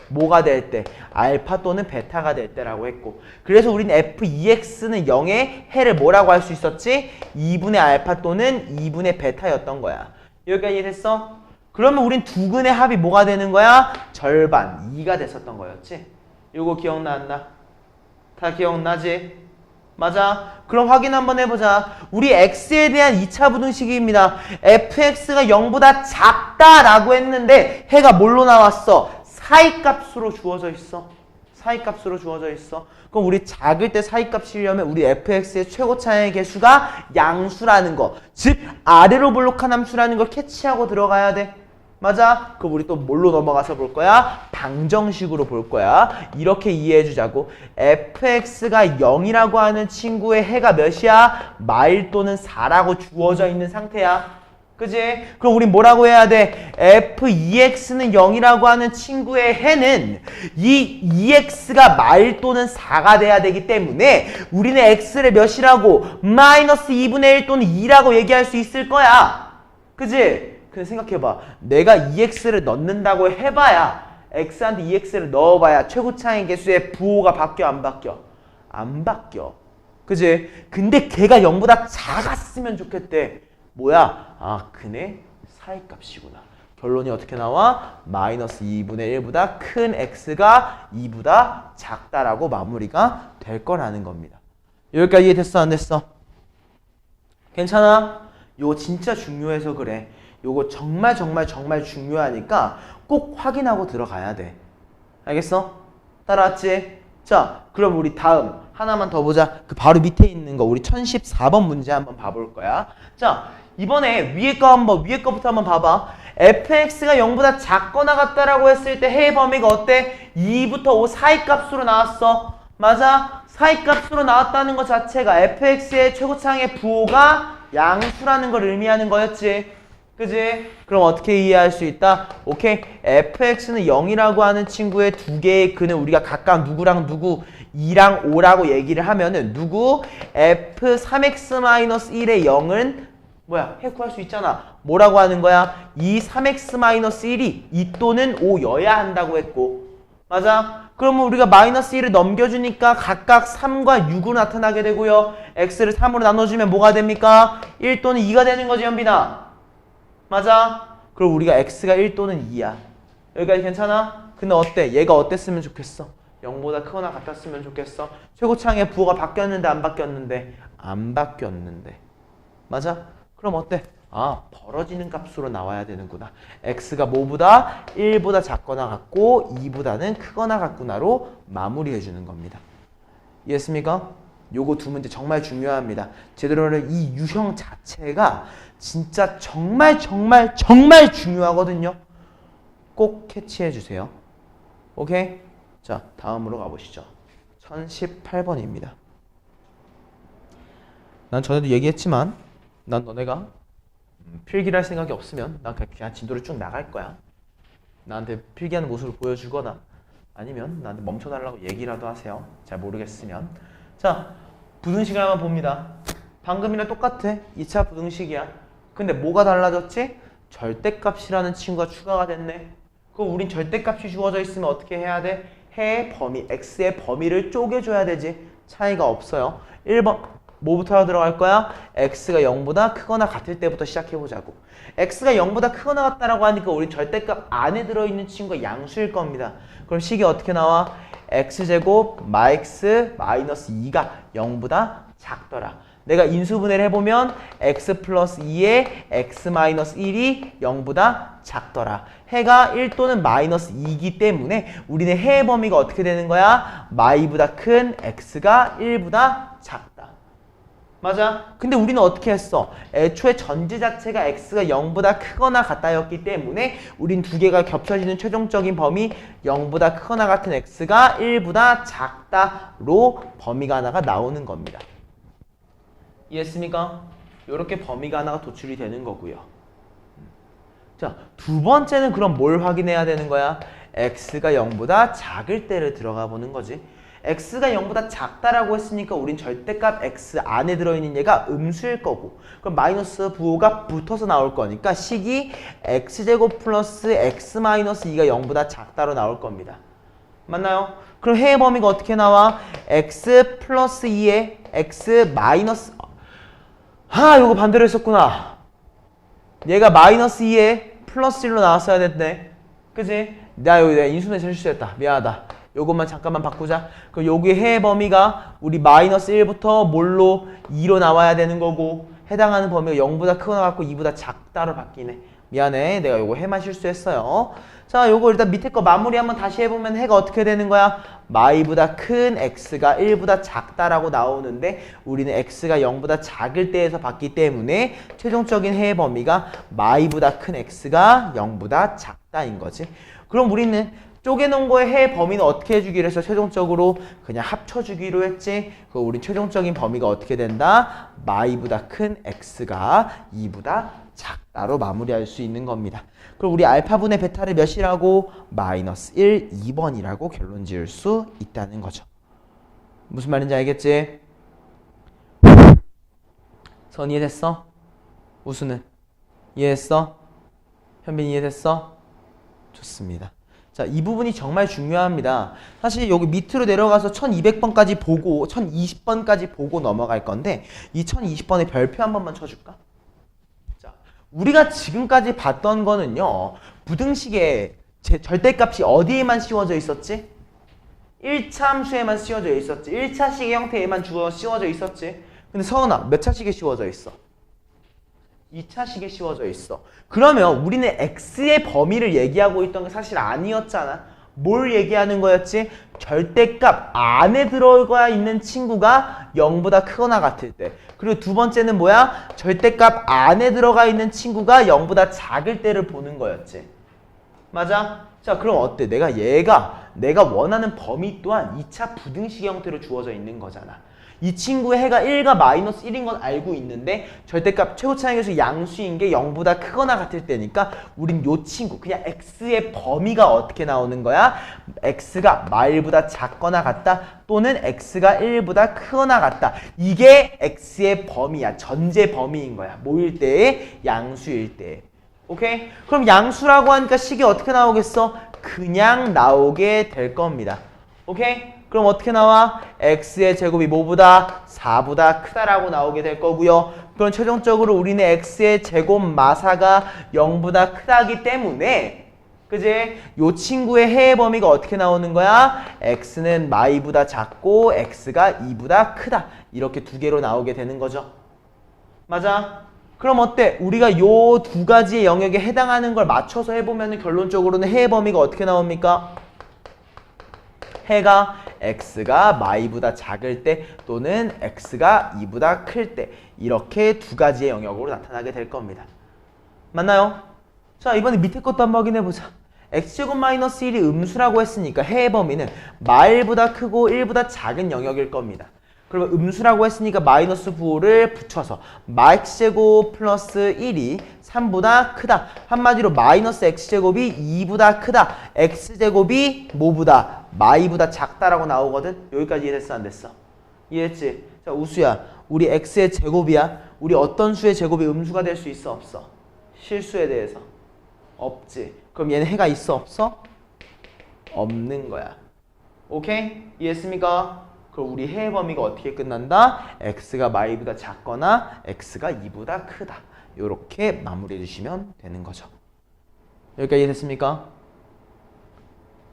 뭐가 될 때? 알파 또는 베타가 될 때라고 했고, 그래서 우리는 f2x는 0의 해를 뭐라고 할 수 있었지? 2분의 알파 또는 2분의 베타였던 거야. 여기까지 이해됐어? 그러면 우린 두 근의 합이 뭐가 되는 거야? 절반, 2가 됐었던 거였지? 요거 기억나 안 나? 다 기억나지? 맞아? 그럼 확인 한번 해보자. 우리 x에 대한 2차 부등식입니다. fx가 0보다 작다라고 했는데 해가 뭘로 나왔어? 사이값으로 주어져 있어. 사이값으로 주어져 있어. 그럼 우리 작을 때 사이값 실려면 우리 fx의 최고차의 개수가 양수라는 거, 즉 아래로 볼록한 함수라는 걸 캐치하고 들어가야 돼. 맞아? 그럼 우리 또 뭘로 넘어가서 볼 거야? 방정식으로 볼 거야. 이렇게 이해해 주자고. fx가 0이라고 하는 친구의 해가 몇이야? 마일 또는 4라고 주어져 있는 상태야. 그지? 그럼 우린 뭐라고 해야 돼? f2x는 0이라고 하는 친구의 해는 이 2x가 마일 또는 4가 돼야 되기 때문에 우리는 x를 몇이라고? 마이너스 2분의 1 또는 2라고 얘기할 수 있을 거야. 그지? 근데 생각해봐. 내가 2x를 넣는다고 해봐야, x한테 2x를 넣어봐야 최고차의 개수의 부호가 바뀌어 안 바뀌어? 안 바뀌어. 그지? 근데 걔가 0보다 작았으면 좋겠대. 뭐야? 아, 그네 사이값이구나. 결론이 어떻게 나와? 마이너스 2분의 1보다 큰 x가 2보다 작다라고 마무리가 될 거라는 겁니다. 여기까지 이해됐어? 안 됐어? 괜찮아? 요거 진짜 중요해서 그래. 요거 정말 중요하니까 꼭 확인하고 들어가야 돼. 알겠어? 따라왔지? 자, 그럼 우리 다음 하나만 더 보자. 그 바로 밑에 있는 거 우리 1014번 문제 한번 봐볼 거야. 자, 이번에 위에 거부터 한번 봐봐. fx가 0보다 작거나 같다라고 했을 때 해의 범위가 어때? 2부터 5 사이값으로 나왔어. 맞아? 사이값으로 나왔다는 것 자체가 fx의 최고차항의 부호가 양수라는 걸 의미하는 거였지. 그지? 그럼 어떻게 이해할 수 있다? 오케이. fx는 0이라고 하는 친구의 두 개의 근을 우리가 각각 누구랑 누구 2랑 5라고 얘기를 하면은 누구? f3x-1의 0은 뭐야? 해 구할 수 있잖아. 뭐라고 하는 거야? 이 3x-1이 2 또는 5여야 한다고 했고. 맞아? 그러면 우리가 마이너스 1을 넘겨주니까 각각 3과 6으로 나타나게 되고요. x를 3으로 나눠주면 뭐가 됩니까? 1 또는 2가 되는 거지, 현빈아. 맞아? 그럼 우리가 x가 1 또는 2야. 여기까지 괜찮아? 근데 어때? 얘가 어땠으면 좋겠어? 0보다 크거나 같았으면 좋겠어? 최고차항의 부호가 바뀌었는데 안 바뀌었는데? 안 바뀌었는데. 맞아? 그럼 어때? 아, 벌어지는 값으로 나와야 되는구나. x가 뭐보다? 1보다 작거나 같고 2보다는 크거나 같구나로 마무리해 주는 겁니다. 이해했습니까? 요거 두 문제 정말 중요합니다. 제대로는 이 유형 자체가 진짜 정말 중요하거든요. 꼭 캐치해 주세요. 오케이? 자, 다음으로 가보시죠. 1018번입니다. 난 전에도 얘기했지만 난 너네가 필기를 할 생각이 없으면 난 그냥 진도를 쭉 나갈 거야. 나한테 필기하는 모습을 보여주거나 아니면 나한테 멈춰달라고 얘기라도 하세요. 잘 모르겠으면. 자, 부등식을 한번 봅니다. 방금이랑 똑같아. 2차 부등식이야. 근데 뭐가 달라졌지? 절대값이라는 친구가 추가가 됐네. 그럼 우린 절대값이 주어져 있으면 어떻게 해야 돼? 해의 범위, x의 범위를 쪼개줘야 되지. 차이가 없어요. 1번 뭐부터 들어갈 거야? x가 0보다 크거나 같을 때부터 시작해보자고. x가 0보다 크거나 같다라고 하니까 우리 절대값 안에 들어있는 친구가 양수일 겁니다. 그럼 식이 어떻게 나와? x제곱 x 마이너스 2가 0보다 작더라. 내가 인수분해를 해보면 x 플러스 2에 x 마이너스 1이 0보다 작더라. 해가 1 또는 마이너스 2이기 때문에 우리는 해의 범위가 어떻게 되는 거야? 마이보다 큰 x가 1보다 작다. 맞아? 근데 우리는 어떻게 했어? 애초에 전제 자체가 x가 0보다 크거나 같다였기 때문에 우린 두 개가 겹쳐지는 최종적인 범위 0보다 크거나 같은 x가 1보다 작다로 범위가 하나가 나오는 겁니다. 이해했습니까? 이렇게 범위가 하나가 도출이 되는 거고요. 자, 두 번째는 그럼 뭘 확인해야 되는 거야? x가 0보다 작을 때를 들어가 보는 거지. x가 0보다 작다라고 했으니까 우린 절대값 x 안에 들어있는 얘가 음수일 거고, 그럼 마이너스 부호가 붙어서 나올 거니까 식이 x제곱 플러스 x 마이너스 2가 0보다 작다로 나올 겁니다. 맞나요? 그럼 해의 범위가 어떻게 나와? x 플러스 2에 x 마이너스 요거 반대로 했었구나. 얘가 마이너스 2에 플러스 1로 나왔어야 됐네. 그치? 내가 인수분해 실수했다. 미안하다. 요것만 잠깐만 바꾸자. 그럼 여기 해의 범위가 우리 마이너스 1부터 뭘로 2로 나와야 되는 거고, 해당하는 범위가 0보다 크거나 같고 2보다 작다로 바뀌네. 미안해. 내가 요거 해만 실수했어요. 자, 요거 일단 밑에 거 마무리 한번 다시 해보면 해가 어떻게 되는 거야? 마이보다 큰 x가 1보다 작다라고 나오는데 우리는 x가 0보다 작을 때에서 봤기 때문에 최종적인 해의 범위가 마이보다 큰 x가 0보다 작다인 거지. 그럼 우리는 쪼개놓은 거의 해의 범위는 어떻게 해주기로 했어? 최종적으로 그냥 합쳐주기로 했지. 그 우리 최종적인 범위가 어떻게 된다? 마이보다 큰 x가 2보다 작다로 마무리할 수 있는 겁니다. 그럼 우리 알파분의 베타를 몇이라고? 마이너스 1, 2번이라고 결론 지을 수 있다는 거죠. 무슨 말인지 알겠지? 선 이해됐어? 우수는? 이해했어? 현빈 이해됐어? 좋습니다. 자, 이 부분이 정말 중요합니다. 사실 여기 밑으로 내려가서 1200번까지 보고 1020번까지 보고 넘어갈 건데 이 1020번의 별표 한 번만 쳐줄까? 자, 우리가 지금까지 봤던 거는요. 부등식의 절대값이 어디에만 씌워져 있었지? 1차 함수에만 씌워져 있었지. 1차식의 형태에만 씌워져 있었지. 근데 서은아, 몇 차식에 씌워져 있어? 2차식에 씌워져 있어. 그러면 우리는 x의 범위를 얘기하고 있던 게 사실 아니었잖아. 뭘 얘기하는 거였지? 절대값 안에 들어가 있는 친구가 0보다 크거나 같을 때. 그리고 두 번째는 뭐야? 절대값 안에 들어가 있는 친구가 0보다 작을 때를 보는 거였지. 맞아? 자, 그럼 어때? 내가 원하는 범위 또한 2차 부등식 형태로 주어져 있는 거잖아. 이 친구의 해가 1과 마이너스 1인 건 알고 있는데 절대값 최고차항에서 양수인 게 0보다 크거나 같을 때니까 우린 요 친구 그냥 x의 범위가 어떻게 나오는 거야? x가 마일보다 작거나 같다 또는 x가 1보다 크거나 같다. 이게 x의 범위야. 전제 범위인 거야. 뭐일 때에? 양수일 때에. 오케이? 그럼 양수라고 하니까 식이 어떻게 나오겠어? 그냥 나오게 될 겁니다. 오케이? 그럼 어떻게 나와? x의 제곱이 뭐보다? 4보다 크다라고 나오게 될 거고요. 그럼 최종적으로 우리는 x의 제곱 마사가 0보다 크다기 때문에 그지? 요 친구의 해의 범위가 어떻게 나오는 거야? x는 마이보다 작고 x가 2보다 크다. 이렇게 두 개로 나오게 되는 거죠. 맞아? 그럼 어때? 우리가 요 두 가지의 영역에 해당하는 걸 맞춰서 해보면 결론적으로는 해의 범위가 어떻게 나옵니까? 해가 x가 마이보다 작을 때 또는 x가 2보다 클 때 이렇게 두 가지의 영역으로 나타나게 될 겁니다. 맞나요? 자, 이번에 밑에 것도 한번 확인해보자. x제곱 마이너스 1이 음수라고 했으니까 해의 범위는 마일보다 크고 1보다 작은 영역일 겁니다. 그러면 음수라고 했으니까 마이너스 9를 붙여서 x제곱 플러스 1이 3보다 크다. 한마디로 마이너스 x제곱이 2보다 크다. x제곱이 뭐보다? 마이보다 작다라고 나오거든. 여기까지 이해됐어 안 됐어? 이해했지? 자, 우수야. 우리 x의 제곱이야. 우리 어떤 수의 제곱이 음수가 될 수 있어 없어? 실수에 대해서. 없지. 그럼 얘는 해가 있어 없어? 없는 거야. 오케이? 이해했습니까? 그럼 우리 해의 범위가 어떻게 끝난다? x가 마이보다 작거나 x가 2보다 크다. 이렇게 마무리해 주시면 되는 거죠. 여기까지 이해됐습니까?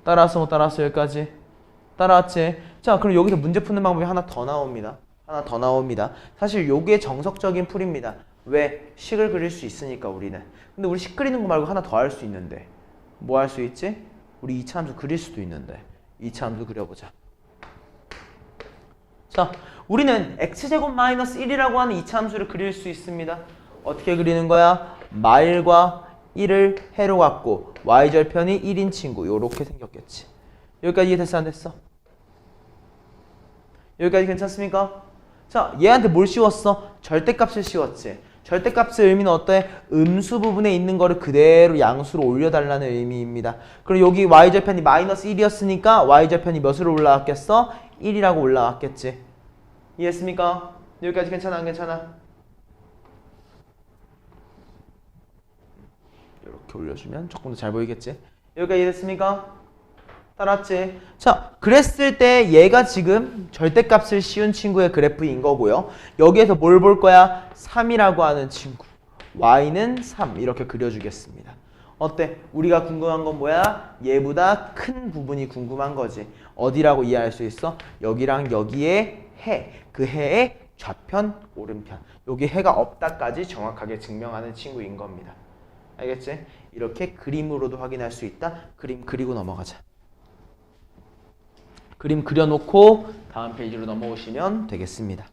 따라왔어 못 따라왔어? 여기까지? 따라왔지? 자, 그럼 여기서 문제 푸는 방법이 하나 더 나옵니다. 하나 더 나옵니다. 사실 요게 정석적인 풀입니다. 왜? 식을 그릴 수 있으니까 우리는. 근데 우리 식 그리는 거 말고 하나 더 할 수 있는데 뭐 할 수 있지? 우리 2차 함수 그릴 수도 있는데 2차 함수 그려보자. 자, 우리는 x제곱 마이너스 1이라고 하는 2차 함수를 그릴 수 있습니다. 어떻게 그리는 거야? 마일과 1을 해로 갖고 y절편이 1인 친구 요렇게 생겼겠지. 여기까지 이해됐어 안 됐어? 여기까지 괜찮습니까? 자, 얘한테 뭘 씌웠어? 절대값을 씌웠지. 절대값의 의미는 어때? 음수 부분에 있는 거를 그대로 양수로 올려달라는 의미입니다. 그럼 여기 y절편이 마이너스 1이었으니까 y절편이 몇으로 올라왔겠어? 1이라고 올라왔겠지. 이해했습니까? 여기까지 괜찮아 안 괜찮아? 이렇게 올려주면 조금 더 잘 보이겠지? 여기까지 이해됐습니까? 따랐지? 자, 그랬을 때 얘가 지금 절대값을 씌운 친구의 그래프인 거고요. 여기에서 뭘 볼 거야? 3이라고 하는 친구. y는 3 이렇게 그려주겠습니다. 어때? 우리가 궁금한 건 뭐야? 얘보다 큰 부분이 궁금한 거지. 어디라고 이해할 수 있어? 여기랑 여기에 해. 그 해의 좌편, 오른편. 여기 해가 없다까지 정확하게 증명하는 친구인 겁니다. 알겠지? 이렇게 그림으로도 확인할 수 있다. 그림 그리고 넘어가자. 그림 그려놓고 다음 페이지로 넘어오시면 되겠습니다.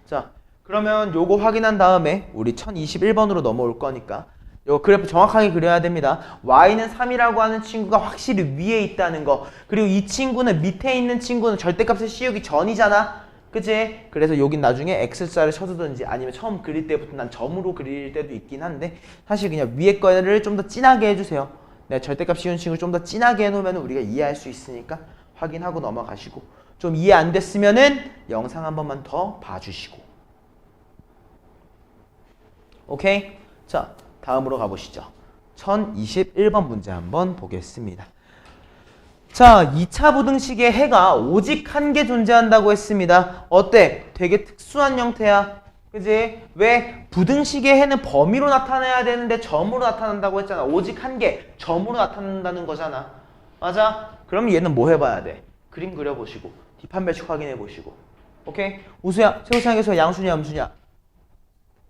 자, 그러면 요거 확인한 다음에 우리 1021번으로 넘어올 거니까 요 그래프 정확하게 그려야 됩니다. y는 3이라고 하는 친구가 확실히 위에 있다는 거. 그리고 이 친구는 밑에 있는 친구는 절대값을 씌우기 전이잖아. 그치? 그래서 여긴 나중에 x자를 쳐두든지 아니면 처음 그릴 때부터 난 점으로 그릴 때도 있긴 한데 사실 그냥 위에 거를 좀 더 진하게 해주세요. 내가 절대값 씌운 친구를 좀 더 진하게 해놓으면 우리가 이해할 수 있으니까 확인하고 넘어가시고 좀 이해 안 됐으면은 영상 한 번만 더 봐주시고 오케이? 자, 다음으로 가보시죠. 1021번 문제 한번 보겠습니다. 자, 2차 부등식의 해가 오직 한 개 존재한다고 했습니다. 어때? 되게 특수한 형태야. 그지? 왜? 부등식의 해는 범위로 나타내야 되는데 점으로 나타난다고 했잖아. 오직 한 개, 점으로 나타난다는 거잖아. 맞아? 그럼 얘는 뭐 해봐야 돼? 그림 그려보시고 뒷판별식 확인해보시고. 오케이? 우수야, 최고차항에서 양수냐 음수냐?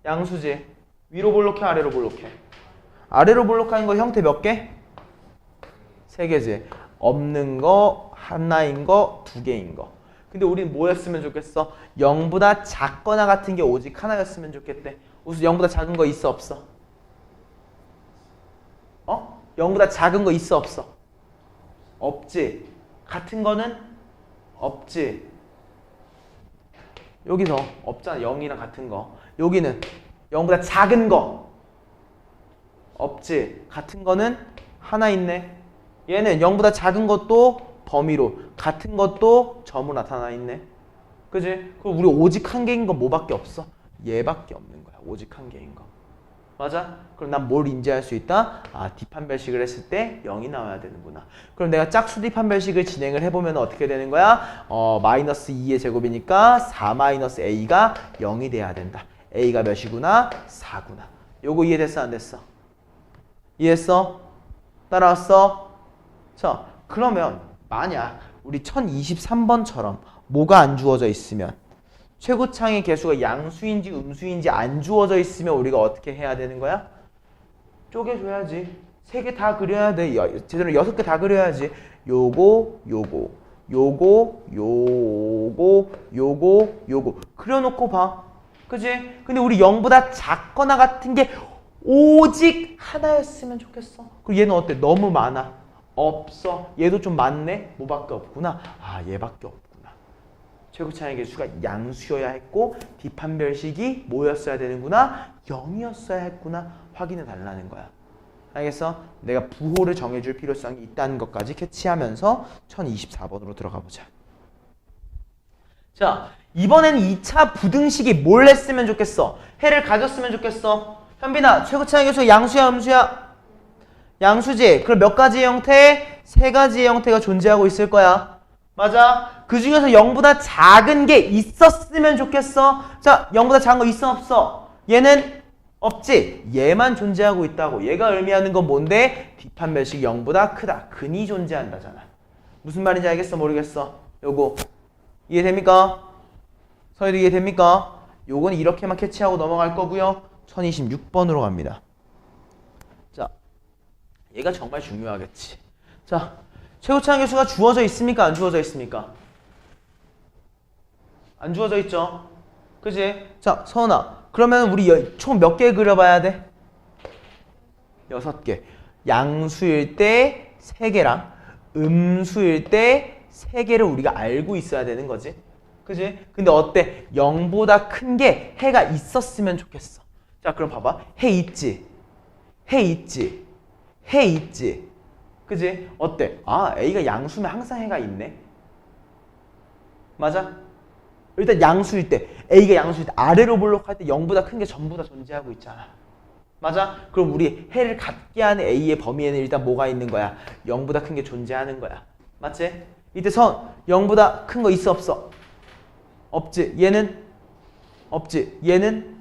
양수지. 위로 볼록해 아래로 볼록해? 아래로 볼록한 거 형태 몇 개? 3개지. 없는 거, 하나인 거, 2개인 거. 근데 우린 뭐였으면 좋겠어? 0보다 작거나 같은 게 오직 하나였으면 좋겠대. 우수 0보다 작은 거 있어 없어? 0보다 작은 거 있어 없어? 없지. 같은 거는 없지. 여기서 없잖아. 0이랑 같은 거. 여기는 0보다 작은 거 없지. 같은 거는 하나 있네. 얘는 0보다 작은 것도 범위로, 같은 것도 점으로 나타나 있네. 그지? 그럼 우리 오직 한 개인 건 뭐밖에 없어? 얘밖에 없는 거야. 오직 한 개인 거. 맞아? 그럼 난 뭘 인지할 수 있다? 아, 뒷판별식을 했을 때 0이 나와야 되는구나. 그럼 내가 짝수 뒷판별식을 진행을 해보면 어떻게 되는 거야? 마이너스 2의 제곱이니까 4 마이너스 a가 0이 돼야 된다. a가 몇이구나? 4구나. 요거 이해됐어? 안 됐어? 이해했어? 따라왔어? 자, 그러면 만약 우리 1023번처럼 뭐가 안 주어져 있으면, 최고창의 개수가 양수인지 음수인지 안 주어져 있으면 우리가 어떻게 해야 되는 거야? 쪼개줘야지. 3개 다 그려야 돼. 제대로 6개 다 그려야지. 요거, 요거, 요거, 요거, 요거, 요거 그려놓고 봐. 그지? 근데 우리 0보다 작거나 같은 게 오직 하나였으면 좋겠어. 그리고 얘는 어때? 너무 많아. 없어. 얘도 좀 많네. 뭐밖에 없구나. 아, 얘밖에 없구나. 최고차의 개수가 양수여야 했고 뒷판별식이 뭐였어야 되는구나? 0이었어야 했구나. 확인해 달라는 거야. 알겠어? 내가 부호를 정해줄 필요성이 있다는 것까지 캐치하면서 1024번으로 들어가 보자. 자, 이번엔 2차 부등식이 뭘 했으면 좋겠어? 해를 가졌으면 좋겠어. 현빈아, 최고차의 개수가 양수야 음수야? 양수지. 그럼 몇 가지의 형태? 3가지의 형태가 존재하고 있을 거야. 맞아? 그 중에서 0보다 작은 게 있었으면 좋겠어. 자, 0보다 작은 거 있어 없어? 얘는 없지. 얘만 존재하고 있다고. 얘가 의미하는 건 뭔데? 뒷판별식 0보다 크다. 근이 존재한다잖아. 무슨 말인지 알겠어? 모르겠어? 요거 이해됩니까? 서희도 이해됩니까? 요건 이렇게만 캐치하고 넘어갈 거고요. 1026번으로 갑니다. 자, 얘가 정말 중요하겠지. 자, 최고차항 개수가 주어져 있습니까? 안 주어져 있습니까? 안 주어져 있죠? 그지? 자, 서은아, 그러면 우리 총 몇 개 그려봐야 돼? 6개. 양수일 때 3개랑 음수일 때 3개를 우리가 알고 있어야 되는 거지. 그지? 근데 어때? 0보다 큰 게 해가 있었으면 좋겠어. 자, 그럼 봐봐. 해 있지? 해 있지? 해 있지? 그지? 어때? 아, A가 양수면 항상 해가 있네. 맞아? 일단 양수일 때, A가 양수일 때 아래로 볼록할 때 0보다 큰 게 전부 다 존재하고 있잖아. 맞아? 그럼 우리 해를 갖게 하는 A의 범위에는 일단 뭐가 있는 거야? 0보다 큰 게 존재하는 거야. 맞지? 이때 선 0보다 큰 거 있어 없어? 없지. 얘는 없지. 얘는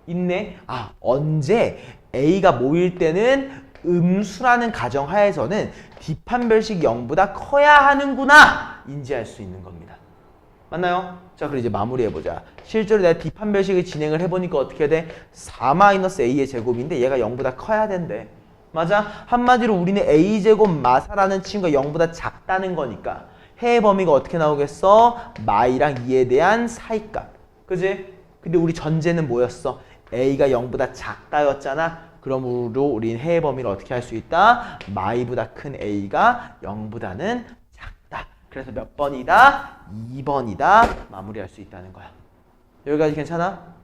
있네. 아, 언제 A가 모일 때는 음수라는 가정하에서는 뒷판별식이 0보다 커야 하는구나 인지할 수 있는 겁니다. 맞나요? 자, 그럼 이제 마무리해보자. 실제로 내가 뒷판별식을 진행을 해보니까 어떻게 돼? 4-a의 제곱인데 얘가 0보다 커야 된대. 맞아? 한마디로 우리는 a제곱 마사라는 친구가 0보다 작다는 거니까 해의 범위가 어떻게 나오겠어? 마이랑 2에 대한 사이값. 그지? 근데 우리 전제는 뭐였어? a가 0보다 작다였잖아. 그러므로 우린 해의 범위를 어떻게 할 수 있다? 마이보다 큰 a가 0보다는 작다. 그래서 몇 번이다? 2번이다. 마무리할 수 있다는 거야. 여기까지 괜찮아?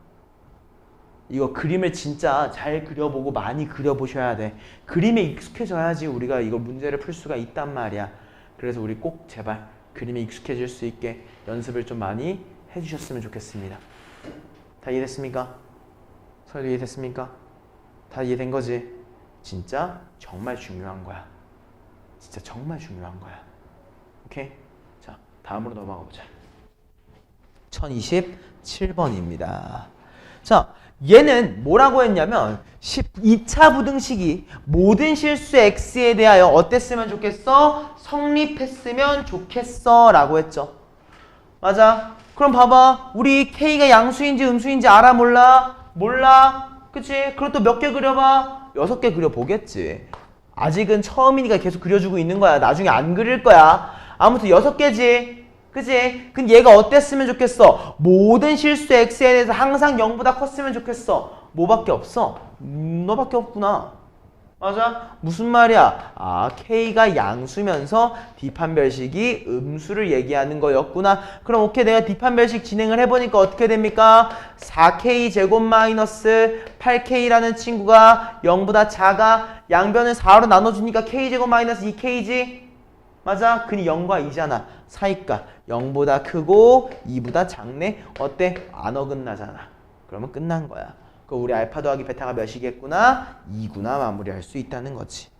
이거 그림을 진짜 잘 그려보고 많이 그려보셔야 돼. 그림에 익숙해져야지 우리가 이거 문제를 풀 수가 있단 말이야. 그래서 우리 꼭 제발 그림에 익숙해질 수 있게 연습을 좀 많이 해주셨으면 좋겠습니다. 다 이해됐습니까? 설 이해됐습니까? 다 이해된 거지? 진짜 정말 중요한 거야. 진짜 정말 중요한 거야. 오케이? 자, 다음으로 넘어가 보자. 1027번입니다. 자, 얘는 뭐라고 했냐면 2차 부등식이 모든 실수 x에 대하여 어땠으면 좋겠어? 성립했으면 좋겠어 라고 했죠. 맞아. 그럼 봐봐. 우리 k가 양수인지 음수인지 알아 몰라? 몰라. 그치? 그럼 또 몇 개 그려봐? 6개 그려보겠지. 아직은 처음이니까 계속 그려주고 있는 거야. 나중에 안 그릴 거야. 아무튼 6개지. 그치? 근데 얘가 어땠으면 좋겠어? 모든 실수 x에 대해서 항상 0보다 컸으면 좋겠어. 뭐밖에 없어? 너밖에 없구나. 맞아? 무슨 말이야? 아, k가 양수면서 뒷판별식이 음수를 얘기하는 거였구나. 그럼 오케이, 내가 뒷판별식 진행을 해보니까 어떻게 됩니까? 4k 제곱 마이너스 8k라는 친구가 0보다 작아. 양변을 4로 나눠주니까 k 제곱 마이너스 2k지? 맞아? 근이 0과 2잖아. 사이가 0보다 크고 2보다 작네. 어때? 안 어긋나잖아. 그러면 끝난 거야. 그럼 우리 알파 더하기 베타가 몇이겠구나? 2구나 마무리할 수 있다는 거지.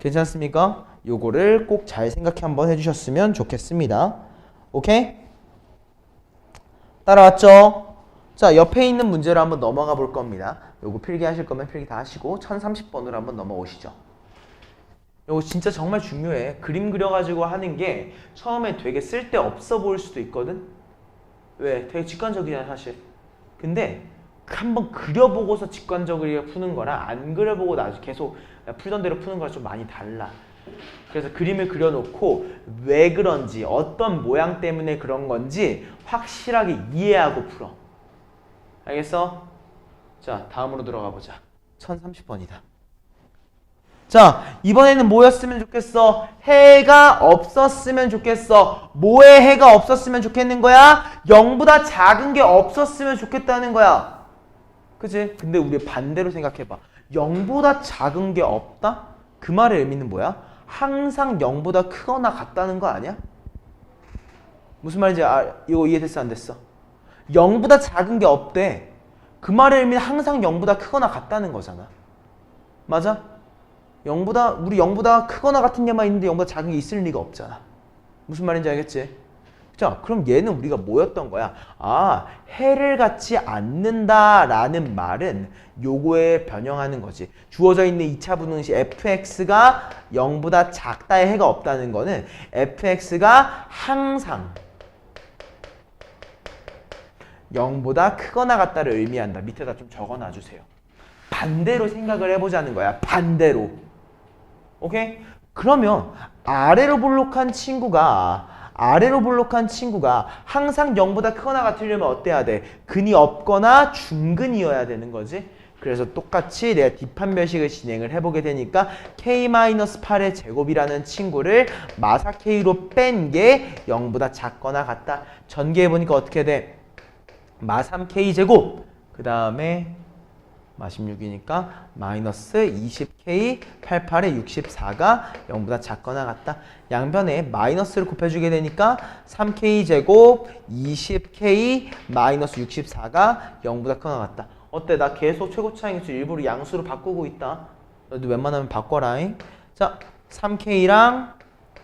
괜찮습니까? 요거를 꼭 잘 생각해 한번 해주셨으면 좋겠습니다. 오케이? 따라왔죠? 자, 옆에 있는 문제를 한번 넘어가 볼 겁니다. 요거 필기 하실 거면 필기 다 하시고 1030번으로 한번 넘어오시죠. 이거 진짜 정말 중요해. 그림 그려가지고 하는 게 처음에 되게 쓸데없어 보일 수도 있거든? 왜? 되게 직관적이잖아 사실. 근데 한번 그려보고서 직관적으로 푸는 거랑 안 그려보고 나중에 계속 풀던 대로 푸는 거랑 좀 많이 달라. 그래서 그림을 그려놓고 왜 그런지 어떤 모양 때문에 그런 건지 확실하게 이해하고 풀어. 알겠어? 자, 다음으로 들어가 보자. 1030번이다. 자, 이번에는 뭐였으면 좋겠어? 해가 없었으면 좋겠어. 뭐에 해가 없었으면 좋겠는 거야? 0보다 작은 게 없었으면 좋겠다는 거야. 그치? 근데 우리 반대로 생각해봐. 0보다 작은 게 없다? 그 말의 의미는 뭐야? 항상 0보다 크거나 같다는 거 아니야? 무슨 말인지 이거 이해됐어 안 됐어? 0보다 작은 게 없대. 그 말의 의미는 항상 0보다 크거나 같다는 거잖아. 맞아? 우리 0보다 크거나 같은 얘만 있는데 0보다 작은 게 있을 리가 없잖아. 무슨 말인지 알겠지? 자, 그럼 얘는 우리가 뭐였던 거야? 아, 해를 갖지 않는다라는 말은 요거에 변형하는 거지. 주어져 있는 2차 부등식 fx가 0보다 작다에 해가 없다는 거는 fx가 항상 0보다 크거나 같다를 의미한다. 밑에다 좀 적어놔 주세요. 반대로 생각을 해보자는 거야. 반대로. 오케이? 그러면 아래로 볼록한 친구가 항상 0보다 크거나 같으려면 어때야 돼? 근이 없거나 중근이어야 되는 거지. 그래서 똑같이 내가 뒷판별식을 진행을 해보게 되니까 k-8의 제곱이라는 친구를 마사 k로 뺀 게 0보다 작거나 같다. 전개해보니까 어떻게 돼? 마 3k 제곱 그 다음에 마 16이니까 마이너스 20k 88에 64가 0보다 작거나 같다. 양변에 마이너스를 곱해주게 되니까 3k 제곱 20k 마이너스 64가 0보다 크거나 같다. 어때? 나 계속 최고차항수 일부러 양수로 바꾸고 있다. 너도 웬만하면 바꿔라잉. 자, 3k랑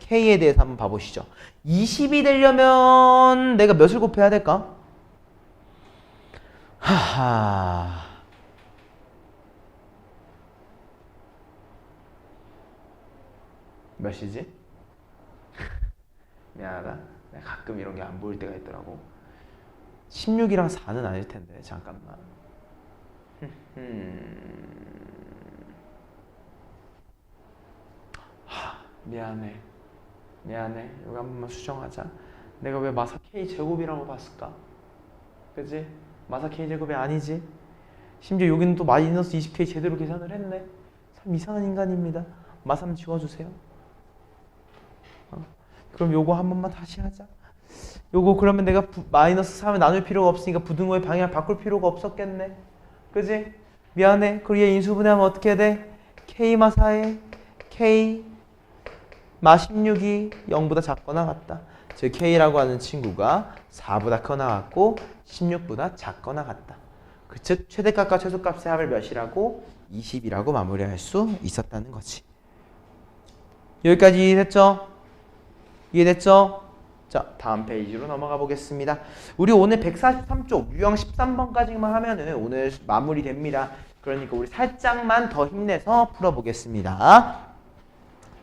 k에 대해서 한번 봐보시죠. 20이 되려면 내가 몇을 곱해야 될까? 하하. 몇이지? 미안하다. 내가 가끔 이런 게 안 보일 때가 있더라고. 16이랑 4는 아닐 텐데. 잠깐만. 미안해. 여기 한 번만 수정하자. 내가 왜 마사 K 제곱이라고 봤을까? 그치? 마사 K 제곱이 아니지? 심지어 여기는 또 마이너스 20K 제대로 계산을 했네. 참 이상한 인간입니다. 마삼 지워주세요. 그럼 요거 한 번만 다시 하자. 요거 그러면 내가 마이너스 3을 나눌 필요가 없으니까 부등호의 방향을 바꿀 필요가 없었겠네. 그지? 미안해. 그리고 얘 인수분해하면 어떻게 돼? K 마 4에 K 마 16이 0보다 작거나 같다. 즉 K라고 하는 친구가 4보다 크거나 같고 16보다 작거나 같다. 즉 최대값과 최소값의 합을 몇이라고? 20이라고 마무리할 수 있었다는 거지. 여기까지 이해됐죠? 이해됐죠? 자, 다음 페이지로 넘어가 보겠습니다. 우리 오늘 143쪽 유형 13번까지만 하면은 오늘 마무리 됩니다. 그러니까 우리 살짝만 더 힘내서 풀어보겠습니다.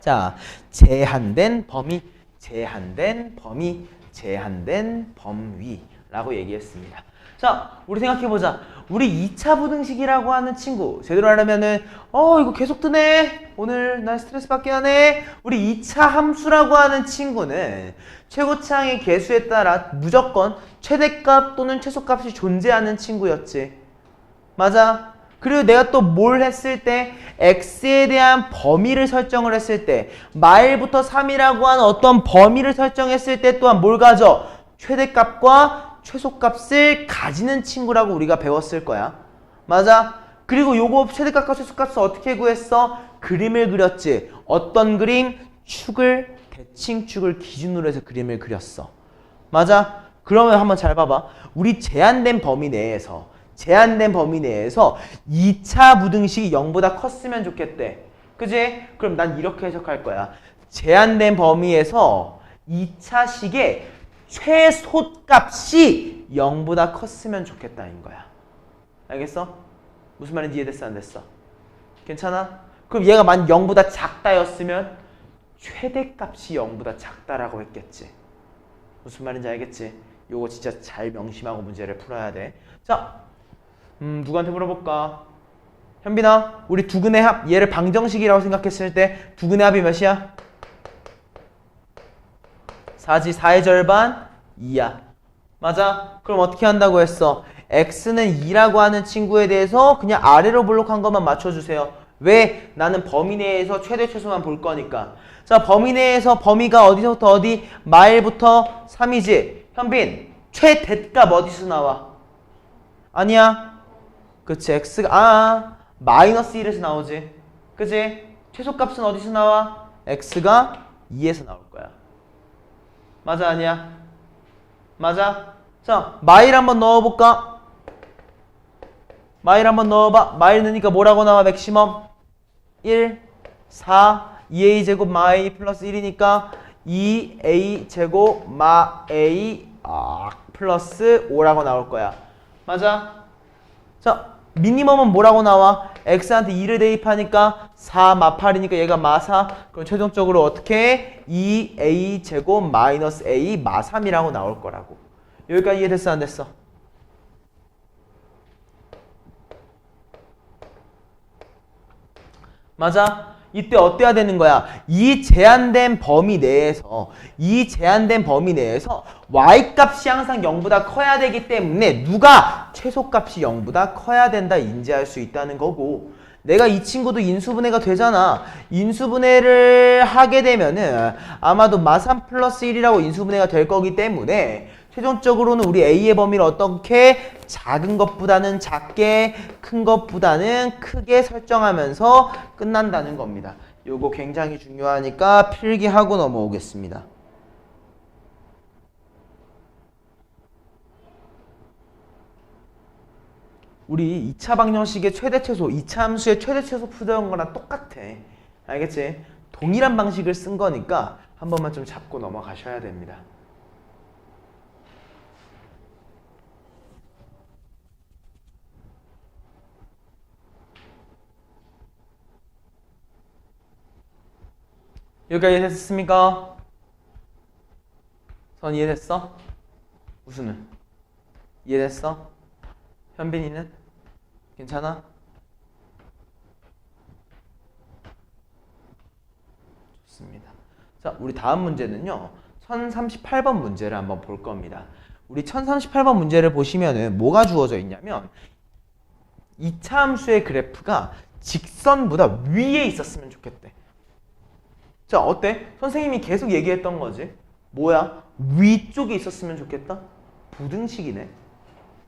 자, 제한된 범위, 제한된 범위, 제한된 범위라고 얘기했습니다. 자, 우리 생각해보자. 우리 2차 부등식이라고 하는 친구 제대로 하려면은 이거 계속 뜨네. 오늘 날 스트레스 받게 하네. 우리 2차 함수라고 하는 친구는 최고차항의 개수에 따라 무조건 최대값 또는 최소값이 존재하는 친구였지. 맞아. 그리고 내가 또 뭘 했을 때 x에 대한 범위를 설정을 했을 때 마일부터 3이라고 하는 어떤 범위를 설정했을 때 또한 뭘 가져? 최대값과 최소값을 가지는 친구라고 우리가 배웠을 거야. 맞아? 그리고 요거 최대값과 최소값을 어떻게 구했어? 그림을 그렸지. 어떤 그림? 축을, 대칭축을 기준으로 해서 그림을 그렸어. 맞아? 그러면 한번 잘 봐봐. 우리 제한된 범위 내에서 2차 부등식이 0보다 컸으면 좋겠대. 그지? 그럼 난 이렇게 해석할 거야. 제한된 범위에서 2차식의 최소값이 0보다 컸으면 좋겠다는 거야. 알겠어? 무슨 말인지 이해됐어? 안 됐어? 괜찮아? 그럼 얘가 만 0보다 작다였으면 최대값이 0보다 작다라고 했겠지. 무슨 말인지 알겠지? 요거 진짜 잘 명심하고 문제를 풀어야 돼. 자, 누구한테 물어볼까? 현빈아, 우리 두근의 합, 얘를 방정식이라고 생각했을 때 두근의 합이 몇이야? 4지. 4의 절반 2야. 맞아? 그럼 어떻게 한다고 했어? x는 2라고 하는 친구에 대해서 그냥 아래로 블록한 것만 맞춰주세요. 왜? 나는 범위 내에서 최대 최소만 볼 거니까. 자, 범위 내에서 범위가 어디서부터 어디? 마일부터 3이지. 현빈, 최대값 어디서 나와? 아니야. 그치, x가 마이너스 1에서 나오지. 그치? 최소값은 어디서 나와? x가 2에서 나올 거야. 맞아, 아니야? 맞아? 자, 마일 한번 넣어볼까? 마일 한번 넣어봐. 마일 넣으니까 뭐라고 나와? 맥시멈 1, 4, 2a 제곱 마 a 플러스 1이니까 2a 제곱 마 a 플러스 5라고 나올 거야. 맞아? 자, 미니멈은 뭐라고 나와? x한테 2를 대입하니까 4 마 8이니까 얘가 마 4. 그럼 최종적으로 어떻게 해? 2a 제곱 마이너스 a 마 3이라고 나올 거라고. 여기까지 이해됐어? 안 됐어? 맞아? 이때 어때야 되는 거야? 이 제한된 범위 내에서 y값이 항상 0보다 커야 되기 때문에 누가? 최소값이 0보다 커야 된다 인지할 수 있다는 거고, 내가 이 친구도 인수분해가 되잖아. 인수분해를 하게 되면은 아마도 마3 플러스 1이라고 인수분해가 될 거기 때문에 최종적으로는 우리 a의 범위를 어떻게? 작은 것보다는 작게, 큰 것보다는 크게 설정하면서 끝난다는 겁니다. 요거 굉장히 중요하니까 필기하고 넘어오겠습니다. 우리 2차 방정식의 최대 최소, 2차 함수의 최대 최소 푸던 거랑 똑같아. 알겠지? 동일한 방식을 쓴 거니까 한 번만 좀 잡고 넘어가셔야 됩니다. 여기까지 이해됐습니까? 선 이해됐어? 우수는? 이해됐어? 현빈이는? 괜찮아? 좋습니다. 자, 우리 다음 문제는요. 1038번 문제를 한번 볼 겁니다. 우리 1038번 문제를 보시면은 뭐가 주어져 있냐면 2차 함수의 그래프가 직선보다 위에 있었으면 좋겠대. 자, 어때? 선생님이 계속 얘기했던 거지. 뭐야? 위쪽에 있었으면 좋겠다? 부등식이네.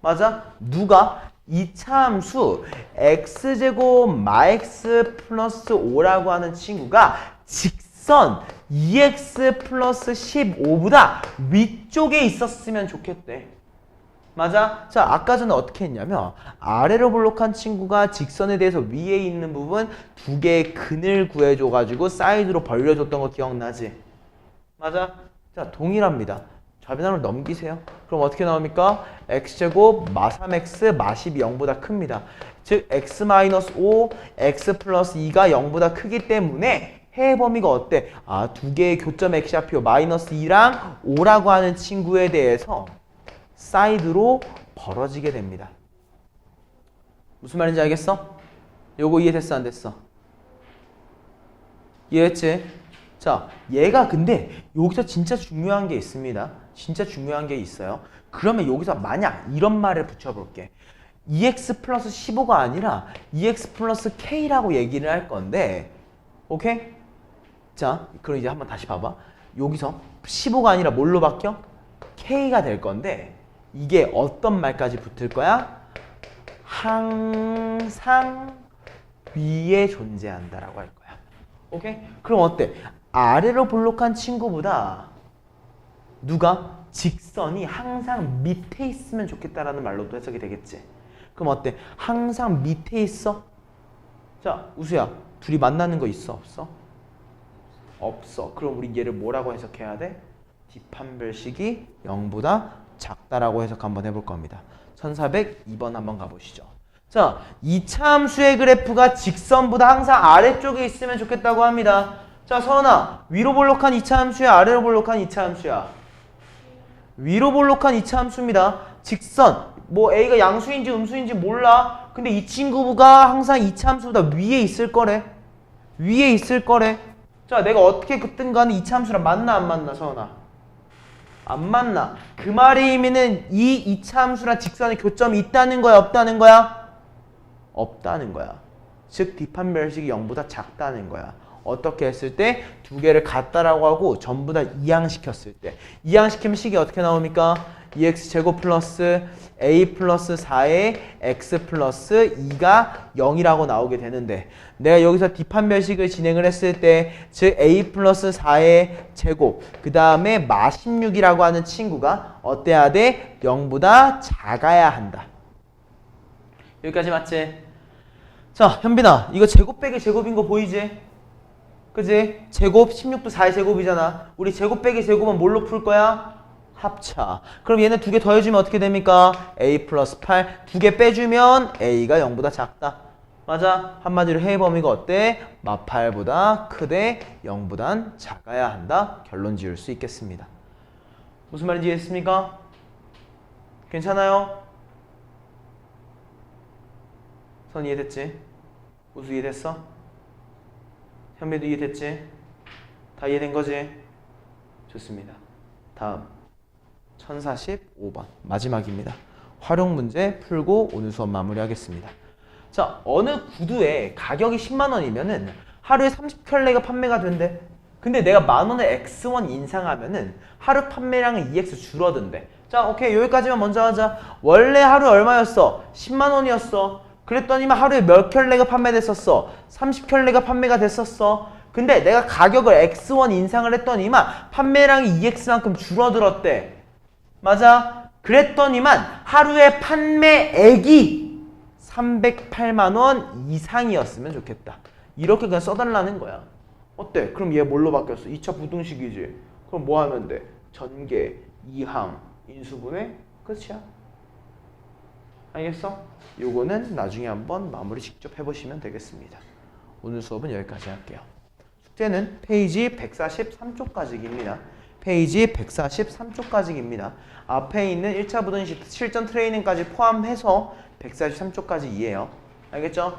맞아? 누가? 2차 함수 x제곱 마x 플러스 5라고 하는 친구가 직선 2x 플러스 15보다 위쪽에 있었으면 좋겠대. 맞아? 자, 아까 전에 어떻게 했냐면 아래로 볼록한 친구가 직선에 대해서 위에 있는 부분 두 개의 근을 구해줘가지고 사이드로 벌려줬던 거 기억나지? 맞아? 자, 동일합니다. 좌변환으로 넘기세요. 그럼 어떻게 나옵니까? x제곱 마 3x 마 10이 0보다 큽니다. 즉 x-5 x 플러스 2가 0보다 크기 때문에 해의 범위가 어때? 아, 두 개의 교점 x좌표 마이너스 2랑 5라고 하는 친구에 대해서 사이드로 벌어지게 됩니다. 무슨 말인지 알겠어? 요거 이해됐어 안 됐어? 이해했지? 자, 얘가 근데 여기서 진짜 중요한 게 있습니다. 진짜 중요한 게 있어요. 그러면 여기서 만약 이런 말을 붙여볼게. 2x 플러스 15가 아니라 2x 플러스 k라고 얘기를 할 건데, 오케이? 자, 그럼 이제 한번 다시 봐봐. 여기서 15가 아니라 뭘로 바뀌어? k가 될 건데, 이게 어떤 말까지 붙을 거야? 항상 위에 존재한다라고 할 거야. 오케이? 그럼 어때? 아래로 볼록한 친구보다 누가? 직선이 항상 밑에 있으면 좋겠다라는 말로도 해석이 되겠지. 그럼 어때? 항상 밑에 있어? 자, 우수야, 둘이 만나는 거 있어? 없어? 없어. 그럼 우리 얘를 뭐라고 해석해야 돼? 뒷판별식이 0보다 작다라고 해석 한번 해볼 겁니다. 1402번 한번 가보시죠. 자, 2차 함수의 그래프가 직선보다 항상 아래쪽에 있으면 좋겠다고 합니다. 자, 서은아, 위로 볼록한 2차 함수야, 아래로 볼록한 2차 함수야? 위로 볼록한 2차 함수입니다. 직선, 뭐 A가 양수인지 음수인지 몰라. 근데 이 친구가 항상 2차 함수보다 위에 있을 거래. 위에 있을 거래. 자, 내가 어떻게 그든 간에 2차 함수랑 만나 안 만나, 서은아? 안 만나. 그 말의 의미는 이 2차 함수랑 직선의 교점이 있다는 거야, 없다는 거야? 없다는 거야. 즉 뒷판별식이 0보다 작다는 거야. 어떻게 했을 때? 두 개를 같다라고 하고 전부 다 이항시켰을 때. 이항시키면 식이 어떻게 나옵니까? 2x제곱 플러스 a 플러스 4에 x 플러스 2가 0이라고 나오게 되는데, 내가 여기서 뒷판별식을 진행을 했을 때, 즉 a 플러스 4의 제곱, 그 다음에 마 16이라고 하는 친구가 어때야 돼? 0보다 작아야 한다. 여기까지 맞지? 자, 현빈아, 이거 제곱 빼기 제곱인 거 보이지? 그지? 제곱 16도 4의 제곱이잖아. 우리 제곱 빼기 제곱은 뭘로 풀 거야? 합차. 그럼 얘는 두 개 더해주면 어떻게 됩니까? a 플러스 8. 두 개 빼주면 a가 0보다 작다. 맞아? 한마디로 해의 범위가 어때? 마 8보다 크되 0보단 작아야 한다. 결론 지을 수 있겠습니다. 무슨 말인지 이해했습니까? 괜찮아요? 선 이해됐지? 우수 이해됐어? 현미도 이해됐지? 다 이해된 거지? 좋습니다. 다음 1045번 마지막입니다. 활용 문제 풀고 오늘 수업 마무리하겠습니다. 자, 어느 구두에 가격이 10만 원이면은 하루에 30켤레가 판매가 된대. 근데 내가 만 원에 X1 인상하면은 하루 판매량은 2X 줄어든대. 자, 오케이. 여기까지만 먼저 하자. 원래 하루에 얼마였어? 10만 원이었어. 그랬더니만 하루에 몇 켤레가 판매됐었어? 30켤레가 판매가 됐었어. 근데 내가 가격을 X1 인상을 했더니만 판매량이 2X만큼 줄어들었대. 맞아? 그랬더니만 하루에 판매액이 308만 원 이상이었으면 좋겠다. 이렇게 그냥 써달라는 거야. 어때? 그럼 얘 뭘로 바뀌었어? 2차 부등식이지. 그럼 뭐 하면 돼? 전개, 이항, 인수분해? 끝이야. 알겠어? 요거는 나중에 한번 마무리 직접 해보시면 되겠습니다. 오늘 수업은 여기까지 할게요. 숙제는 페이지 143쪽까지입니다. 페이지 143쪽까지입니다. 앞에 있는 1차 부등식 실전 트레이닝까지 포함해서 143쪽까지이에요. 알겠죠?